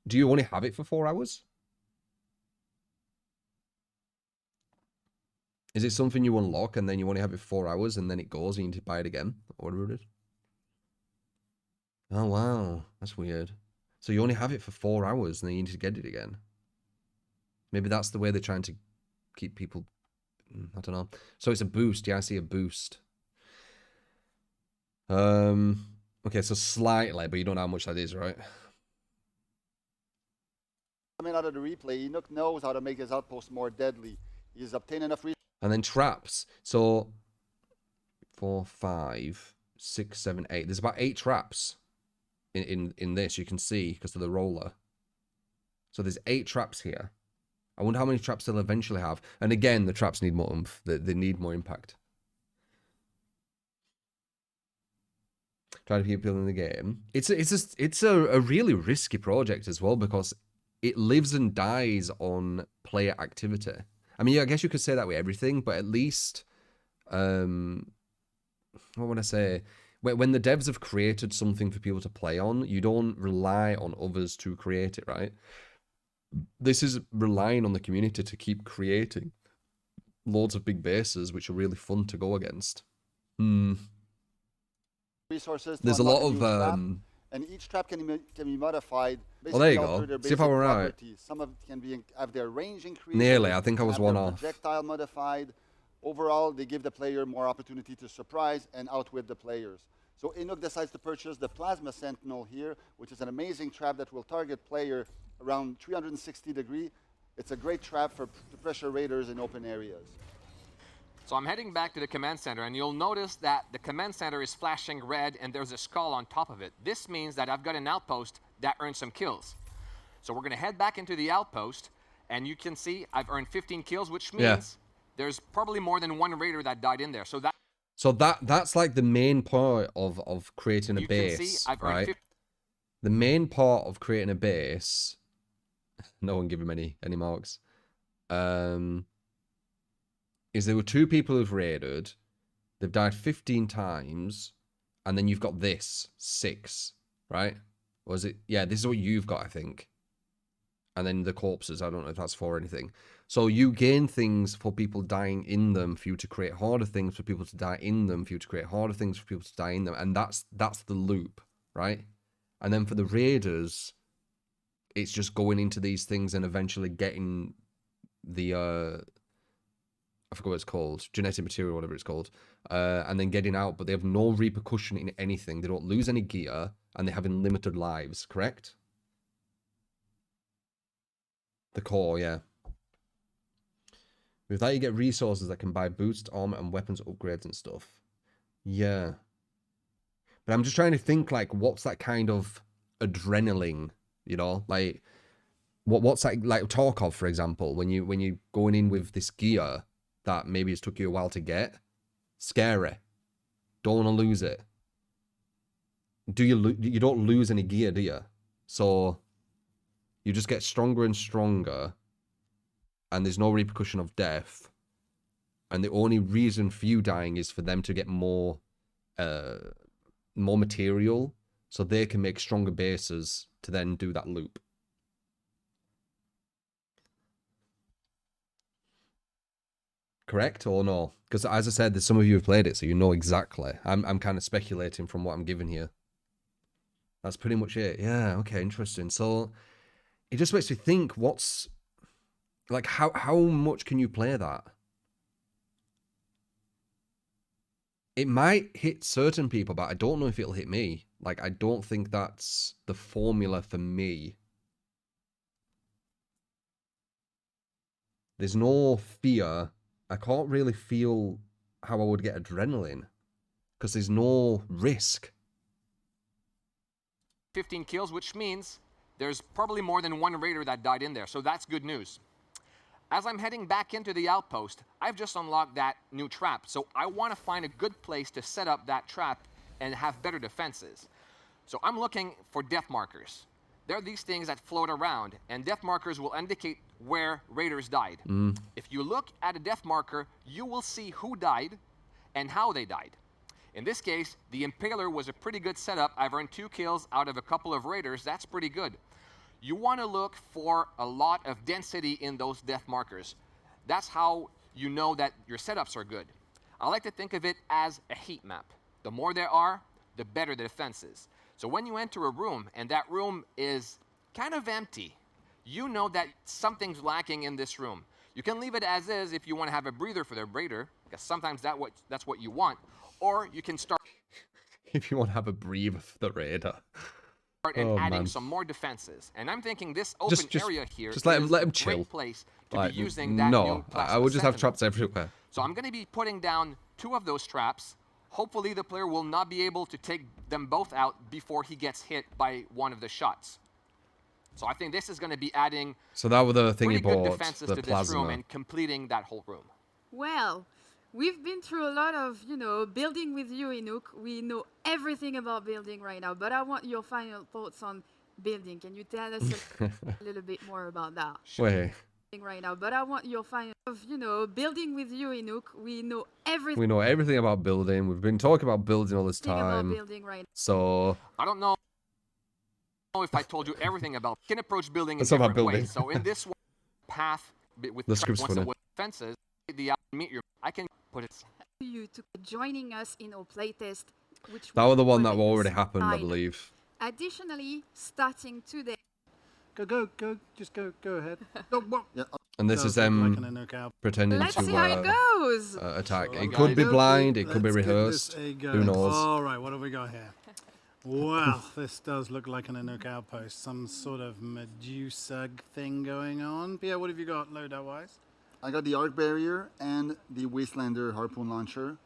Speaker 1: you only have it for 4 hours? Is it something you unlock and then you only have it for 4 hours and then it goes and you need to buy it again? Or whatever it is? Oh, wow. That's weird. So you only have it for 4 hours and then you need to get it again. Maybe that's the way they're trying to keep people... I don't know. So it's a boost. Yeah, I see a boost. Okay, so slightly, but you don't know how much that is, right?
Speaker 4: coming out of the replay, Enoch knows how to make his outpost more deadly. He's obtained enough resources.
Speaker 1: And then traps. So 4, 5, 6, 7, 8. There's about 8 traps in this, you can see, because of the roller. So there's 8 traps here. I wonder how many traps they'll eventually have. And again, the traps need more oomph. They need more impact. Try to keep building the game. It's a really risky project as well, because it lives and dies on player activity. I mean, yeah, I guess you could say that with everything, but at least, what would I say? When the devs have created something for people to play on, you don't rely on others to create it, right? This is relying on the community to keep creating loads of big bases, which are really fun to go against.
Speaker 4: Resources.
Speaker 1: There's a lot of
Speaker 4: and each trap can be modified.
Speaker 1: Oh, there you
Speaker 4: alter
Speaker 1: go.
Speaker 4: their
Speaker 1: See if I
Speaker 4: basic
Speaker 1: were right.
Speaker 4: properties. Some of it can have their range increased.
Speaker 1: Nearly. I think I was
Speaker 4: have
Speaker 1: one
Speaker 4: their
Speaker 1: off.
Speaker 4: Projectile modified. Overall, they give the player more opportunity to surprise and outwit the players. So Enoch decides to purchase the Plasma Sentinel here, which is an amazing trap that will target player around 360 degrees. It's a great trap to pressure raiders in open areas.
Speaker 5: So I'm heading back to the command center, and you'll notice that the command center is flashing red and there's a skull on top of it. This means that I've got an outpost that earned some kills. So we're going to head back into the outpost, and you can see I've earned 15 kills, which means there's probably more than one raider that died in there. So
Speaker 1: that's like the main part of creating a base,
Speaker 5: can see I've
Speaker 1: right?
Speaker 5: earned
Speaker 1: The main part of creating a base, no one give him any marks, is there were 2 people who've raided, they've died 15 times, and then you've got this, 6, right? Or is it? Yeah, this is what you've got, I think. And then the corpses, I don't know if that's for anything. So you gain things for people dying in them for you to create harder things for people to die in them, for you to create harder things for people to die in them. And that's the loop, right? And then for the raiders, it's just going into these things and eventually getting the, I forgot what it's called, genetic material, whatever it's called, and then getting out, but they have no repercussion in anything. They don't lose any gear, and they have unlimited lives, correct? The core, yeah. With that, you get resources that can buy boost, armor, and weapons upgrades and stuff. Yeah. But I'm just trying to think, like, what's that kind of adrenaline, you know? Like, what's that, like, Tarkov, for example, when you going in with this gear that maybe it's took you a while to get? Scary. Don't want to lose it. You don't lose any gear, do you? So you just get stronger and stronger, and there's no repercussion of death. And the only reason for you dying is for them to get more material, so they can make stronger bases to then do that loop. Correct or no? Because as I said, there's some of you who've played it, so you know exactly. I'm kind of speculating from what I'm given here. That's pretty much it. Yeah, okay, interesting. So it just makes me think, what's, like, how much can you play that? It might hit certain people, but I don't know if it'll hit me. Like, I don't think that's the formula for me. There's no fear. I can't really feel how I would get adrenaline, because there's no risk.
Speaker 5: 15 kills, which means there's probably more than one raider that died in there. So that's good news. As I'm heading back into the outpost, I've just unlocked that new trap. So I want to find a good place to set up that trap and have better defenses. So I'm looking for death markers. There are these things that float around, and death markers will indicate where raiders died. If you look at a death marker, you will see who died and how they died. In this case, the Impaler was a pretty good setup. I've earned 2 kills out of a couple of raiders. That's pretty good. You want to look for a lot of density in those death markers. That's how you know that your setups are good. I like to think of it as a heat map. The more there are, the better the defense is. So when you enter a room and that room is kind of empty, you know that something's lacking in this room. You can leave it as is if you want to have a breather for the raider, because sometimes that's what you want. Or you can start
Speaker 1: If you want to have a breather for the raider.
Speaker 5: and adding some more defenses. And I'm thinking this open area here
Speaker 1: just let him
Speaker 5: is a
Speaker 1: chill.
Speaker 5: great place to
Speaker 1: Like,
Speaker 5: be using that new plasma
Speaker 1: I would just have
Speaker 5: sentinel.
Speaker 1: traps everywhere.
Speaker 5: So I'm going to be putting down 2 of those traps. Hopefully the player will not be able to take them both out before he gets hit by one of the shots. So I think this is going to be adding
Speaker 1: So that was the thing
Speaker 5: pretty
Speaker 1: you
Speaker 5: good
Speaker 1: bought,
Speaker 5: defenses
Speaker 1: the
Speaker 5: to this room
Speaker 1: plasma.
Speaker 5: and completing that whole room.
Speaker 2: Well, we've been through a lot of, building with you, Inuk. We know everything about building right now, but I want your final thoughts on building. Can you tell us a little bit more about that?
Speaker 1: Wait,
Speaker 2: Right now, but I want your final building with you, Inuk. We know everything
Speaker 1: we know everything about building. We've been talking about building all this
Speaker 2: about
Speaker 1: time.
Speaker 2: building right
Speaker 1: So
Speaker 5: I don't know if I told you everything about. You can approach building in
Speaker 1: Let's talk about
Speaker 5: different
Speaker 1: building.
Speaker 5: ways. So in this one, path with
Speaker 1: The script's
Speaker 5: once
Speaker 1: funny.
Speaker 5: with fences, meet your. I can put it.
Speaker 2: now you to joining us in our playtest, which
Speaker 1: that was the one that
Speaker 2: was
Speaker 1: already happened, I
Speaker 2: fine.
Speaker 1: believe.
Speaker 2: Additionally, starting today,
Speaker 3: Just go ahead. No, what?
Speaker 4: Yeah,
Speaker 1: And this
Speaker 3: Does
Speaker 1: is
Speaker 3: look
Speaker 1: them
Speaker 3: like an Inuk outpost.
Speaker 1: pretending
Speaker 2: let's see how it
Speaker 1: to
Speaker 2: goes.
Speaker 1: attack. It
Speaker 3: Okay,
Speaker 1: could be
Speaker 3: okay,
Speaker 1: blind, it could be
Speaker 3: let's give
Speaker 1: rehearsed.
Speaker 3: this a go.
Speaker 1: Who knows?
Speaker 3: All right, what have we got here? Well, this does look like an Inuk outpost. Some sort of Medusa thing going on. Pierre, what have you got loadout-wise?
Speaker 4: I got the arc barrier and the Wastelander harpoon launcher.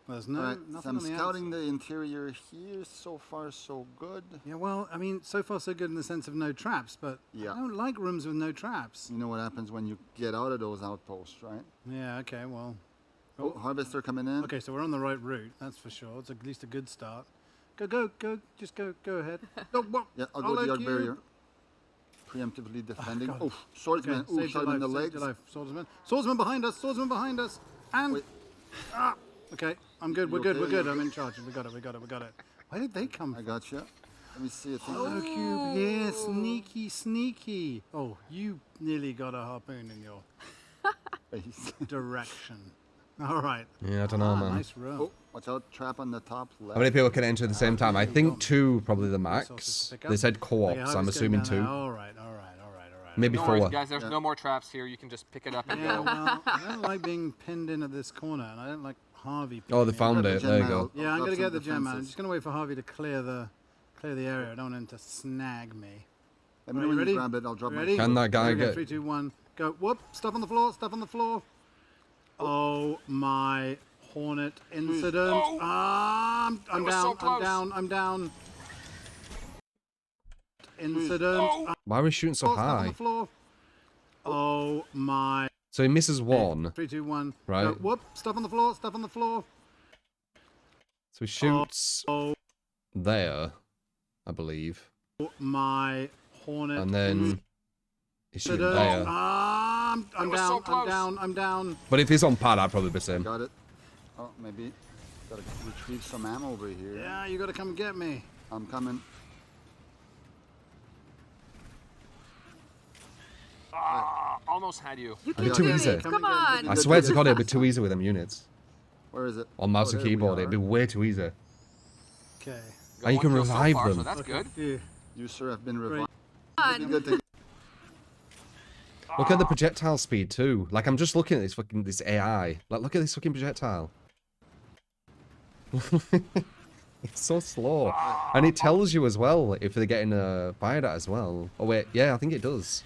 Speaker 3: There's no
Speaker 4: All right, so
Speaker 3: nothing
Speaker 4: I'm
Speaker 3: on the
Speaker 4: scouting
Speaker 3: outside.
Speaker 4: the interior here. So far, so good.
Speaker 3: Yeah, well, I mean, so far so good in the sense of no traps, but
Speaker 4: Yeah.
Speaker 3: I don't like rooms with no traps.
Speaker 4: You know what happens when you get out of those outposts, right?
Speaker 3: Yeah, okay, well.
Speaker 4: Oh, harvester coming in.
Speaker 3: Okay, so we're on the right route, that's for sure. It's at least a good start. Go, just go ahead. Oh, whoa.
Speaker 4: Yeah, I'll go
Speaker 3: I'll
Speaker 4: with the
Speaker 3: let
Speaker 4: arc
Speaker 3: you-
Speaker 4: barrier. Preemptively defending.
Speaker 3: God.
Speaker 4: Oh, swordsman.
Speaker 3: Okay,
Speaker 4: Ooh,
Speaker 3: saved
Speaker 4: shot
Speaker 3: your
Speaker 4: him in the
Speaker 3: life,
Speaker 4: legs.
Speaker 3: saved your life. Swordsman. Swordsman behind us, swordsman behind us. And,
Speaker 4: Wait.
Speaker 3: okay, I'm good,
Speaker 4: You
Speaker 3: we're good,
Speaker 4: okay?
Speaker 3: we're good. I'm in charge, we got it. Why did they come
Speaker 4: I
Speaker 3: from?
Speaker 4: got you. Let me see it.
Speaker 3: Hello, Cube. Yeah, sneaky. Oh, you nearly got a harpoon in your
Speaker 4: Face.
Speaker 3: direction. All right.
Speaker 1: Yeah, I don't know, man.
Speaker 3: Nice room.
Speaker 4: Oh, watch out! Trap on the top left.
Speaker 1: How many people can enter at the same time? I think 2, probably the
Speaker 3: Resources
Speaker 1: max.
Speaker 3: to pick up.
Speaker 1: They said
Speaker 3: Okay,
Speaker 1: co-op,
Speaker 3: how
Speaker 1: so I'm
Speaker 3: is it going
Speaker 1: assuming
Speaker 3: down
Speaker 1: 2.
Speaker 3: now? All right.
Speaker 1: Maybe
Speaker 5: No
Speaker 1: 4.
Speaker 5: worries, guys. There's
Speaker 4: Yeah.
Speaker 5: no more traps here. You can just pick it up and
Speaker 3: Yeah,
Speaker 5: go.
Speaker 3: well, I don't like being pinned in at this corner, and I don't like Harvey.
Speaker 1: Oh, they
Speaker 3: pinning me.
Speaker 1: found
Speaker 4: Grab
Speaker 1: it.
Speaker 4: the
Speaker 1: There you
Speaker 4: gem
Speaker 1: go.
Speaker 4: out.
Speaker 3: Yeah, I'm
Speaker 4: Drop
Speaker 3: gonna
Speaker 4: some
Speaker 3: get the gem, man. I'm
Speaker 4: defenses.
Speaker 3: just gonna wait for Harvey to clear the area. I don't want him to snag me.
Speaker 4: Let me
Speaker 3: Are
Speaker 4: know
Speaker 3: you
Speaker 4: when
Speaker 3: ready?
Speaker 4: you grab it. I'll drop my
Speaker 3: Ready?
Speaker 1: Can that guy
Speaker 3: Here we go,
Speaker 1: get-
Speaker 3: 3, 2, 1, go. Whoop! Stuff on the floor. Oh my hornet incident!
Speaker 5: Oh!
Speaker 3: I'm
Speaker 5: That was so close.
Speaker 3: I'm down. Incident.
Speaker 5: Oh!
Speaker 1: Why are we shooting so
Speaker 3: Stuff on the
Speaker 1: high?
Speaker 3: floor. Oh my.
Speaker 1: So he misses 1.
Speaker 3: 3, 2, 1.
Speaker 1: Right.
Speaker 3: Go. Whoop! Stuff on the floor.
Speaker 1: So he shoots
Speaker 3: Oh
Speaker 1: there, I believe.
Speaker 3: my hornet.
Speaker 1: And then he's shooting
Speaker 3: incident.
Speaker 1: there.
Speaker 3: I'm
Speaker 5: was so close.
Speaker 3: I'm down.
Speaker 1: But if he's on pad, I'd probably miss him.
Speaker 4: Got it. Oh, maybe. Gotta retrieve some ammo over here.
Speaker 3: Yeah, you gotta come get me.
Speaker 4: I'm coming.
Speaker 5: Almost had you.
Speaker 2: You
Speaker 1: Are
Speaker 2: can
Speaker 1: you too
Speaker 2: do
Speaker 1: easy?
Speaker 2: it. Come on.
Speaker 1: I swear to God, it'd be too easy with them units.
Speaker 4: Where is it?
Speaker 1: On mouse
Speaker 4: Oh,
Speaker 1: and
Speaker 4: there we
Speaker 1: keyboard,
Speaker 4: are.
Speaker 1: it'd be way too easy.
Speaker 3: Okay.
Speaker 5: Got
Speaker 1: And you
Speaker 5: one
Speaker 1: can
Speaker 5: kill so
Speaker 1: revive
Speaker 5: far,
Speaker 1: them.
Speaker 5: So that's good.
Speaker 3: Yeah.
Speaker 4: You, sir, have been
Speaker 3: Great.
Speaker 4: revived.
Speaker 2: Come on.
Speaker 4: Good to
Speaker 1: Look at the projectile speed too. Like I'm just looking at this AI. Like look at this fucking projectile. It's so slow, and it tells you as well if they're getting fired at as well. Oh wait, yeah, I think it does.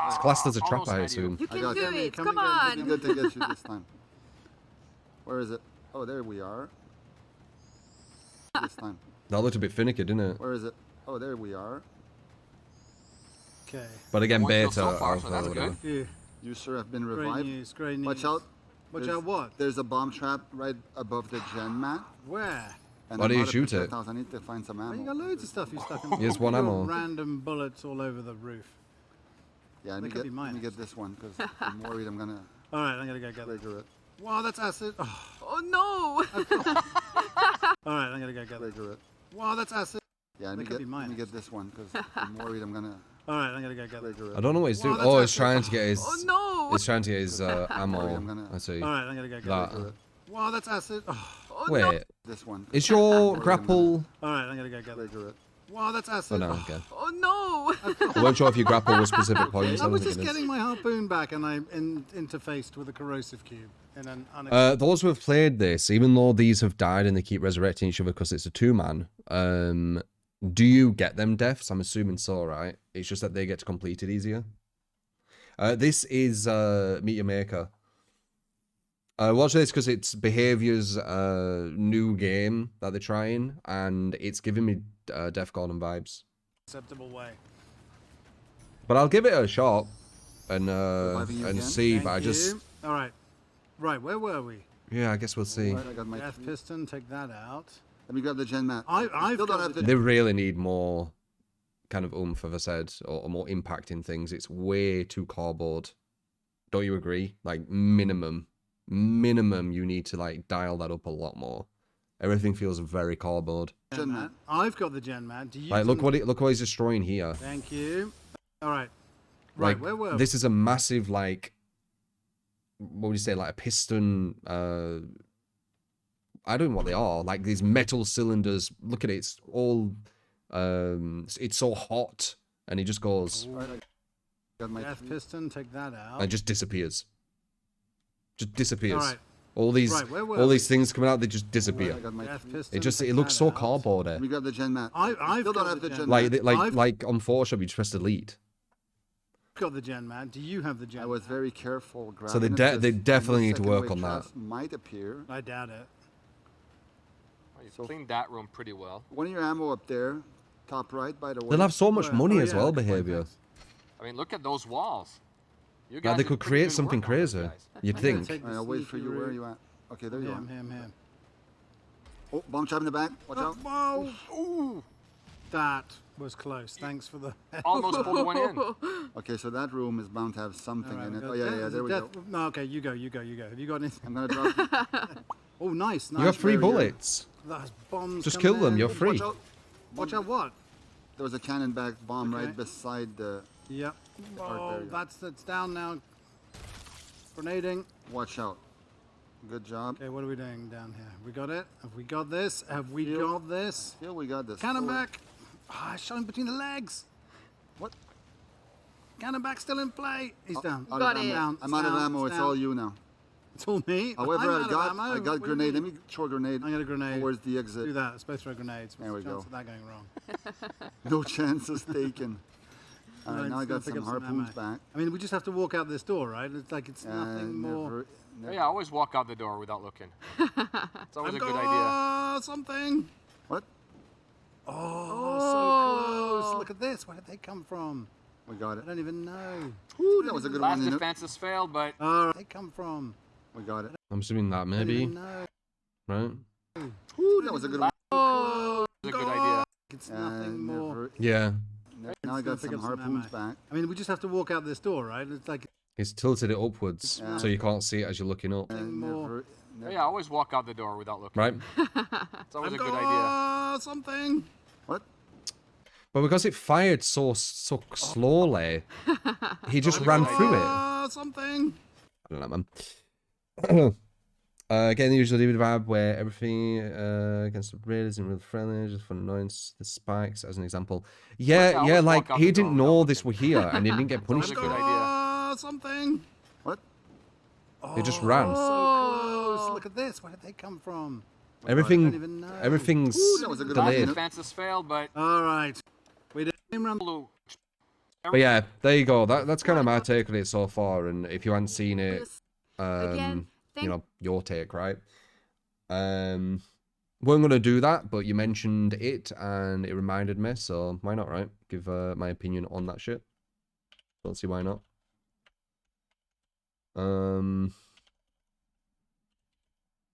Speaker 1: It's classed as a trap,
Speaker 5: Almost
Speaker 1: I
Speaker 5: had you.
Speaker 1: assume.
Speaker 2: You
Speaker 4: I
Speaker 2: can
Speaker 4: got
Speaker 2: do
Speaker 4: you.
Speaker 2: it.
Speaker 3: Come
Speaker 2: Come
Speaker 3: again.
Speaker 2: on.
Speaker 4: Good to get you this time. Where is it? Oh, there we are. This time.
Speaker 1: That looked a bit finicky, didn't it?
Speaker 4: Where is it? Oh, there we are.
Speaker 3: Okay.
Speaker 1: But again,
Speaker 5: One kill
Speaker 1: beta.
Speaker 5: so far,
Speaker 1: or
Speaker 5: so that's
Speaker 1: whatever.
Speaker 5: good.
Speaker 3: Yeah.
Speaker 4: You, sir, have been
Speaker 3: Great
Speaker 4: revived.
Speaker 3: news. Great news.
Speaker 4: Watch out.
Speaker 3: Watch
Speaker 4: There's-
Speaker 3: out what?
Speaker 4: There's a bomb trap right above the gen mat.
Speaker 3: Where?
Speaker 4: And
Speaker 1: Why
Speaker 4: I'm
Speaker 1: do you
Speaker 4: out of
Speaker 1: shoot it?
Speaker 4: projectiles. I need to find some ammo.
Speaker 3: Oh, you got loads of stuff you stuck in.
Speaker 1: Here's one
Speaker 3: You got
Speaker 1: ammo.
Speaker 3: Random bullets all over the roof.
Speaker 4: Yeah, let me,
Speaker 3: could be
Speaker 4: let
Speaker 3: mine,
Speaker 4: me get this one because I'm worried I'm gonna
Speaker 3: All right, I'm gonna go get it.
Speaker 4: trigger it.
Speaker 3: Wow, that's acid. Oh.
Speaker 2: Oh no.
Speaker 3: All right, I'm gonna go get it.
Speaker 4: Trigger it.
Speaker 3: Wow, that's acid.
Speaker 4: Yeah, let
Speaker 3: That
Speaker 4: me
Speaker 3: could
Speaker 4: get
Speaker 3: be mine,
Speaker 4: let me get this one because I'm worried I'm gonna
Speaker 3: All right, I'm gonna go get it.
Speaker 4: trigger it.
Speaker 1: I don't know what he's
Speaker 3: Wow,
Speaker 1: doing.
Speaker 3: that's
Speaker 1: Oh, he's
Speaker 3: acid.
Speaker 1: trying to get his.
Speaker 2: Oh no.
Speaker 1: He's trying to get his ammo.
Speaker 4: I'm gonna-
Speaker 1: I see.
Speaker 3: All right, I'm gonna go get
Speaker 1: That.
Speaker 3: it. Wow, that's acid. Oh.
Speaker 2: Oh no.
Speaker 1: Wait,
Speaker 4: This one.
Speaker 1: is
Speaker 4: 'cause
Speaker 1: your
Speaker 4: I'm worried I'm
Speaker 1: grapple?
Speaker 3: All right, I'm gonna go get
Speaker 4: gonna
Speaker 3: it.
Speaker 4: trigger it.
Speaker 3: Wow, that's
Speaker 1: Oh
Speaker 3: acid.
Speaker 1: no,
Speaker 3: Oh.
Speaker 1: okay.
Speaker 2: Oh no.
Speaker 1: I wasn't sure if your grapple was specific points.
Speaker 3: I
Speaker 1: I don't
Speaker 3: was
Speaker 1: think
Speaker 3: just
Speaker 1: it is.
Speaker 3: getting my harpoon back, and I interfaced with a corrosive cube in an unexpected.
Speaker 1: Those who have played this, even though these have died and they keep resurrecting each other because it's a 2-man, do you get them deaths? I'm assuming so, right? It's just that they get to complete it easier. This is Meet Your Maker. Watch this because it's Behavior's new game that they're trying, and it's giving me Def Gordon vibes.
Speaker 3: acceptable way.
Speaker 1: But I'll give it a shot and
Speaker 4: Reviving you again?
Speaker 1: see.
Speaker 3: Thank
Speaker 1: But I just
Speaker 3: you. All right. Right, where were we?
Speaker 1: yeah, I guess we'll see.
Speaker 4: Right, I got my.
Speaker 3: F piston, take that out.
Speaker 4: Let me grab the gen mat.
Speaker 3: I've
Speaker 4: still don't
Speaker 3: got
Speaker 4: have
Speaker 3: the
Speaker 4: the.
Speaker 1: They really need more kind of oomph, as I said, or more impact in things. It's way too cardboard. Don't you agree? Like minimum, you need to like dial that up a lot more. Everything feels very cardboard.
Speaker 3: gen mat. I've got the gen mat. Do you?
Speaker 1: Like look what he's destroying here.
Speaker 3: Thank you. All right. Right,
Speaker 1: Like
Speaker 3: where were we?
Speaker 1: this is a massive like, what would you say, like a piston? I don't know what they are. Like these metal cylinders. Look at it. It's all. It's so hot, and it just goes
Speaker 4: Right, I got my.
Speaker 3: F piston, take that out.
Speaker 1: and just disappears. Just disappears.
Speaker 3: All right.
Speaker 1: All these
Speaker 3: Right, where were
Speaker 1: all
Speaker 3: we?
Speaker 1: things coming out, they just
Speaker 4: Right,
Speaker 1: disappear.
Speaker 4: I got my.
Speaker 3: F piston.
Speaker 1: It
Speaker 3: take
Speaker 1: looks
Speaker 3: that
Speaker 1: so
Speaker 3: out.
Speaker 1: cardboard.
Speaker 4: Let me grab the gen mat.
Speaker 3: I've
Speaker 4: still
Speaker 3: got
Speaker 4: don't have the gen
Speaker 1: Like
Speaker 4: mat.
Speaker 1: like
Speaker 3: I've-
Speaker 1: like on Photoshop, you just press delete.
Speaker 3: got the gen, man. Do you have the gen?
Speaker 4: I was very careful.
Speaker 1: So they
Speaker 4: grabbing it,
Speaker 1: they
Speaker 4: 'cause
Speaker 1: definitely
Speaker 4: any
Speaker 1: need to
Speaker 4: second
Speaker 1: work
Speaker 4: wave
Speaker 1: on that.
Speaker 4: traps might appear.
Speaker 3: I doubt it.
Speaker 5: Well, you cleaned that room pretty well.
Speaker 4: One of your ammo up there, top right, by the way.
Speaker 1: They'll have so much
Speaker 3: Where?
Speaker 1: money
Speaker 3: Oh,
Speaker 1: as
Speaker 3: yeah,
Speaker 1: well,
Speaker 3: good point,
Speaker 1: behavior.
Speaker 3: thanks.
Speaker 5: I mean, look at those walls. You
Speaker 1: Like
Speaker 5: guys
Speaker 1: they
Speaker 5: did
Speaker 1: could
Speaker 5: pretty
Speaker 1: create
Speaker 5: good
Speaker 1: something
Speaker 5: work on this,
Speaker 1: crazy.
Speaker 5: guys.
Speaker 1: You'd
Speaker 3: I'm gonna
Speaker 1: think.
Speaker 3: take the
Speaker 4: I'll wait for
Speaker 3: sneaky
Speaker 4: you. Where are
Speaker 3: route.
Speaker 4: you at? Okay, there you are.
Speaker 3: Him.
Speaker 4: Oh, bomb trap in the back. Watch out.
Speaker 3: Whoa!
Speaker 5: Ooh,
Speaker 3: That was close. Thanks for the.
Speaker 5: almost pulled one in.
Speaker 4: Okay, so that room is bound to have something
Speaker 3: Alright,
Speaker 4: in
Speaker 3: we
Speaker 4: it.
Speaker 3: got
Speaker 4: Oh, yeah,
Speaker 3: death-
Speaker 4: yeah, there we go.
Speaker 3: death- No, okay, you go. Have you got anything?
Speaker 4: I'm going to drop it.
Speaker 3: Oh, nice.
Speaker 1: You got 3
Speaker 4: very good.
Speaker 1: bullets.
Speaker 3: That's bombs.
Speaker 1: Just
Speaker 3: coming
Speaker 1: kill them,
Speaker 3: in.
Speaker 1: you're free.
Speaker 4: Watch out.
Speaker 3: Watch out! What?
Speaker 4: There was a cannon back bomb
Speaker 3: Okay.
Speaker 4: right beside the...
Speaker 3: Yep.
Speaker 4: there
Speaker 3: Oh,
Speaker 4: you go.
Speaker 3: that's down now. Grenading.
Speaker 4: Watch out. Good job.
Speaker 3: Okay, what are we doing down here? We got it? Have we got this? Have we
Speaker 4: Yep.
Speaker 3: got this?
Speaker 4: Yeah, we got this.
Speaker 3: Cannon
Speaker 4: Forward.
Speaker 3: back. Ah, I shot him between the legs.
Speaker 4: What?
Speaker 3: Cannon back still in play. He's down.
Speaker 4: Out
Speaker 2: Got
Speaker 4: of
Speaker 2: it.
Speaker 4: ammo.
Speaker 3: Down,
Speaker 4: I'm out of
Speaker 3: down,
Speaker 4: ammo. It's
Speaker 3: down.
Speaker 4: all you now.
Speaker 3: It's all me.
Speaker 4: However,
Speaker 3: I'm
Speaker 4: I
Speaker 3: out of
Speaker 4: got
Speaker 3: ammo.
Speaker 4: I
Speaker 3: What
Speaker 4: got
Speaker 3: do you
Speaker 4: grenade.
Speaker 3: mean?
Speaker 4: Let me throw a grenade.
Speaker 3: I got a grenade.
Speaker 4: Where's the exit?
Speaker 3: Do that. Let's both throw grenades.
Speaker 4: There
Speaker 3: What's
Speaker 4: we
Speaker 3: the chance
Speaker 4: go.
Speaker 3: of that going wrong?
Speaker 4: No chances taken. All right,
Speaker 3: Right,
Speaker 4: now I
Speaker 3: just gonna
Speaker 4: got
Speaker 3: pick
Speaker 4: some
Speaker 3: up some
Speaker 4: harpoons
Speaker 3: ammo.
Speaker 4: back.
Speaker 3: I mean, we just have to walk out this door, right? It's like it's nothing more.
Speaker 4: never,
Speaker 5: Oh, yeah, always walk out the door without looking. It's always
Speaker 3: I've
Speaker 5: a good idea.
Speaker 3: got something.
Speaker 4: What?
Speaker 3: Oh, so close. Look at this. Where did they come from?
Speaker 4: We got
Speaker 3: I
Speaker 4: it.
Speaker 3: don't even know.
Speaker 4: Ooh, that was a good
Speaker 5: Last
Speaker 4: one.
Speaker 5: defense has failed, but
Speaker 3: All right. They come from.
Speaker 4: We got it.
Speaker 1: I'm assuming that
Speaker 3: I don't
Speaker 1: maybe,
Speaker 3: even know.
Speaker 1: right?
Speaker 4: Ooh, that was a good one.
Speaker 3: Oh,
Speaker 5: it's a good idea.
Speaker 3: it's nothing more.
Speaker 4: Never,
Speaker 1: Yeah.
Speaker 4: now I got
Speaker 3: pick
Speaker 4: some
Speaker 3: up some
Speaker 4: harpoons
Speaker 3: ammo.
Speaker 4: back.
Speaker 3: I mean, we just have to walk out this door, right? It's like
Speaker 1: He's tilted it upwards,
Speaker 4: Yeah.
Speaker 1: so you can't see it as you're looking up.
Speaker 3: nothing more.
Speaker 5: Oh, yeah, always walk out the door without looking.
Speaker 1: Right?
Speaker 5: It's always
Speaker 3: I've
Speaker 5: a good idea.
Speaker 3: got something.
Speaker 4: What?
Speaker 1: But because it fired so slowly, he just
Speaker 5: a
Speaker 1: ran
Speaker 5: good
Speaker 1: through it.
Speaker 3: Something.
Speaker 1: I don't know, man. Again, the usual DVD vibe where everything against the raid isn't real friendly, just for annoyance. The spikes, as an example. Yeah,
Speaker 5: I
Speaker 1: yeah,
Speaker 5: always
Speaker 1: like
Speaker 5: walk out
Speaker 1: he
Speaker 5: the
Speaker 1: didn't
Speaker 5: door
Speaker 1: know
Speaker 5: without
Speaker 1: this were here, and he didn't get punished
Speaker 5: a
Speaker 1: for
Speaker 5: good
Speaker 1: it.
Speaker 5: idea.
Speaker 3: Something.
Speaker 4: What?
Speaker 1: He just ran.
Speaker 3: So close. Look at this. Where did they come from? I don't
Speaker 1: Everything,
Speaker 3: even know.
Speaker 1: everything's
Speaker 4: Ooh, that was a good
Speaker 5: Last
Speaker 4: idea.
Speaker 1: delayed.
Speaker 5: defense has failed, but
Speaker 3: All right. We didn't run.
Speaker 5: blue.
Speaker 1: But yeah, there you go. That's kind of my take on it so far. And if you hadn't seen it,
Speaker 2: Just, again,
Speaker 1: you know, your take, right? We're gonna do that, but you mentioned it and it reminded me, so why not, right? Give my opinion on that shit. Don't see why not.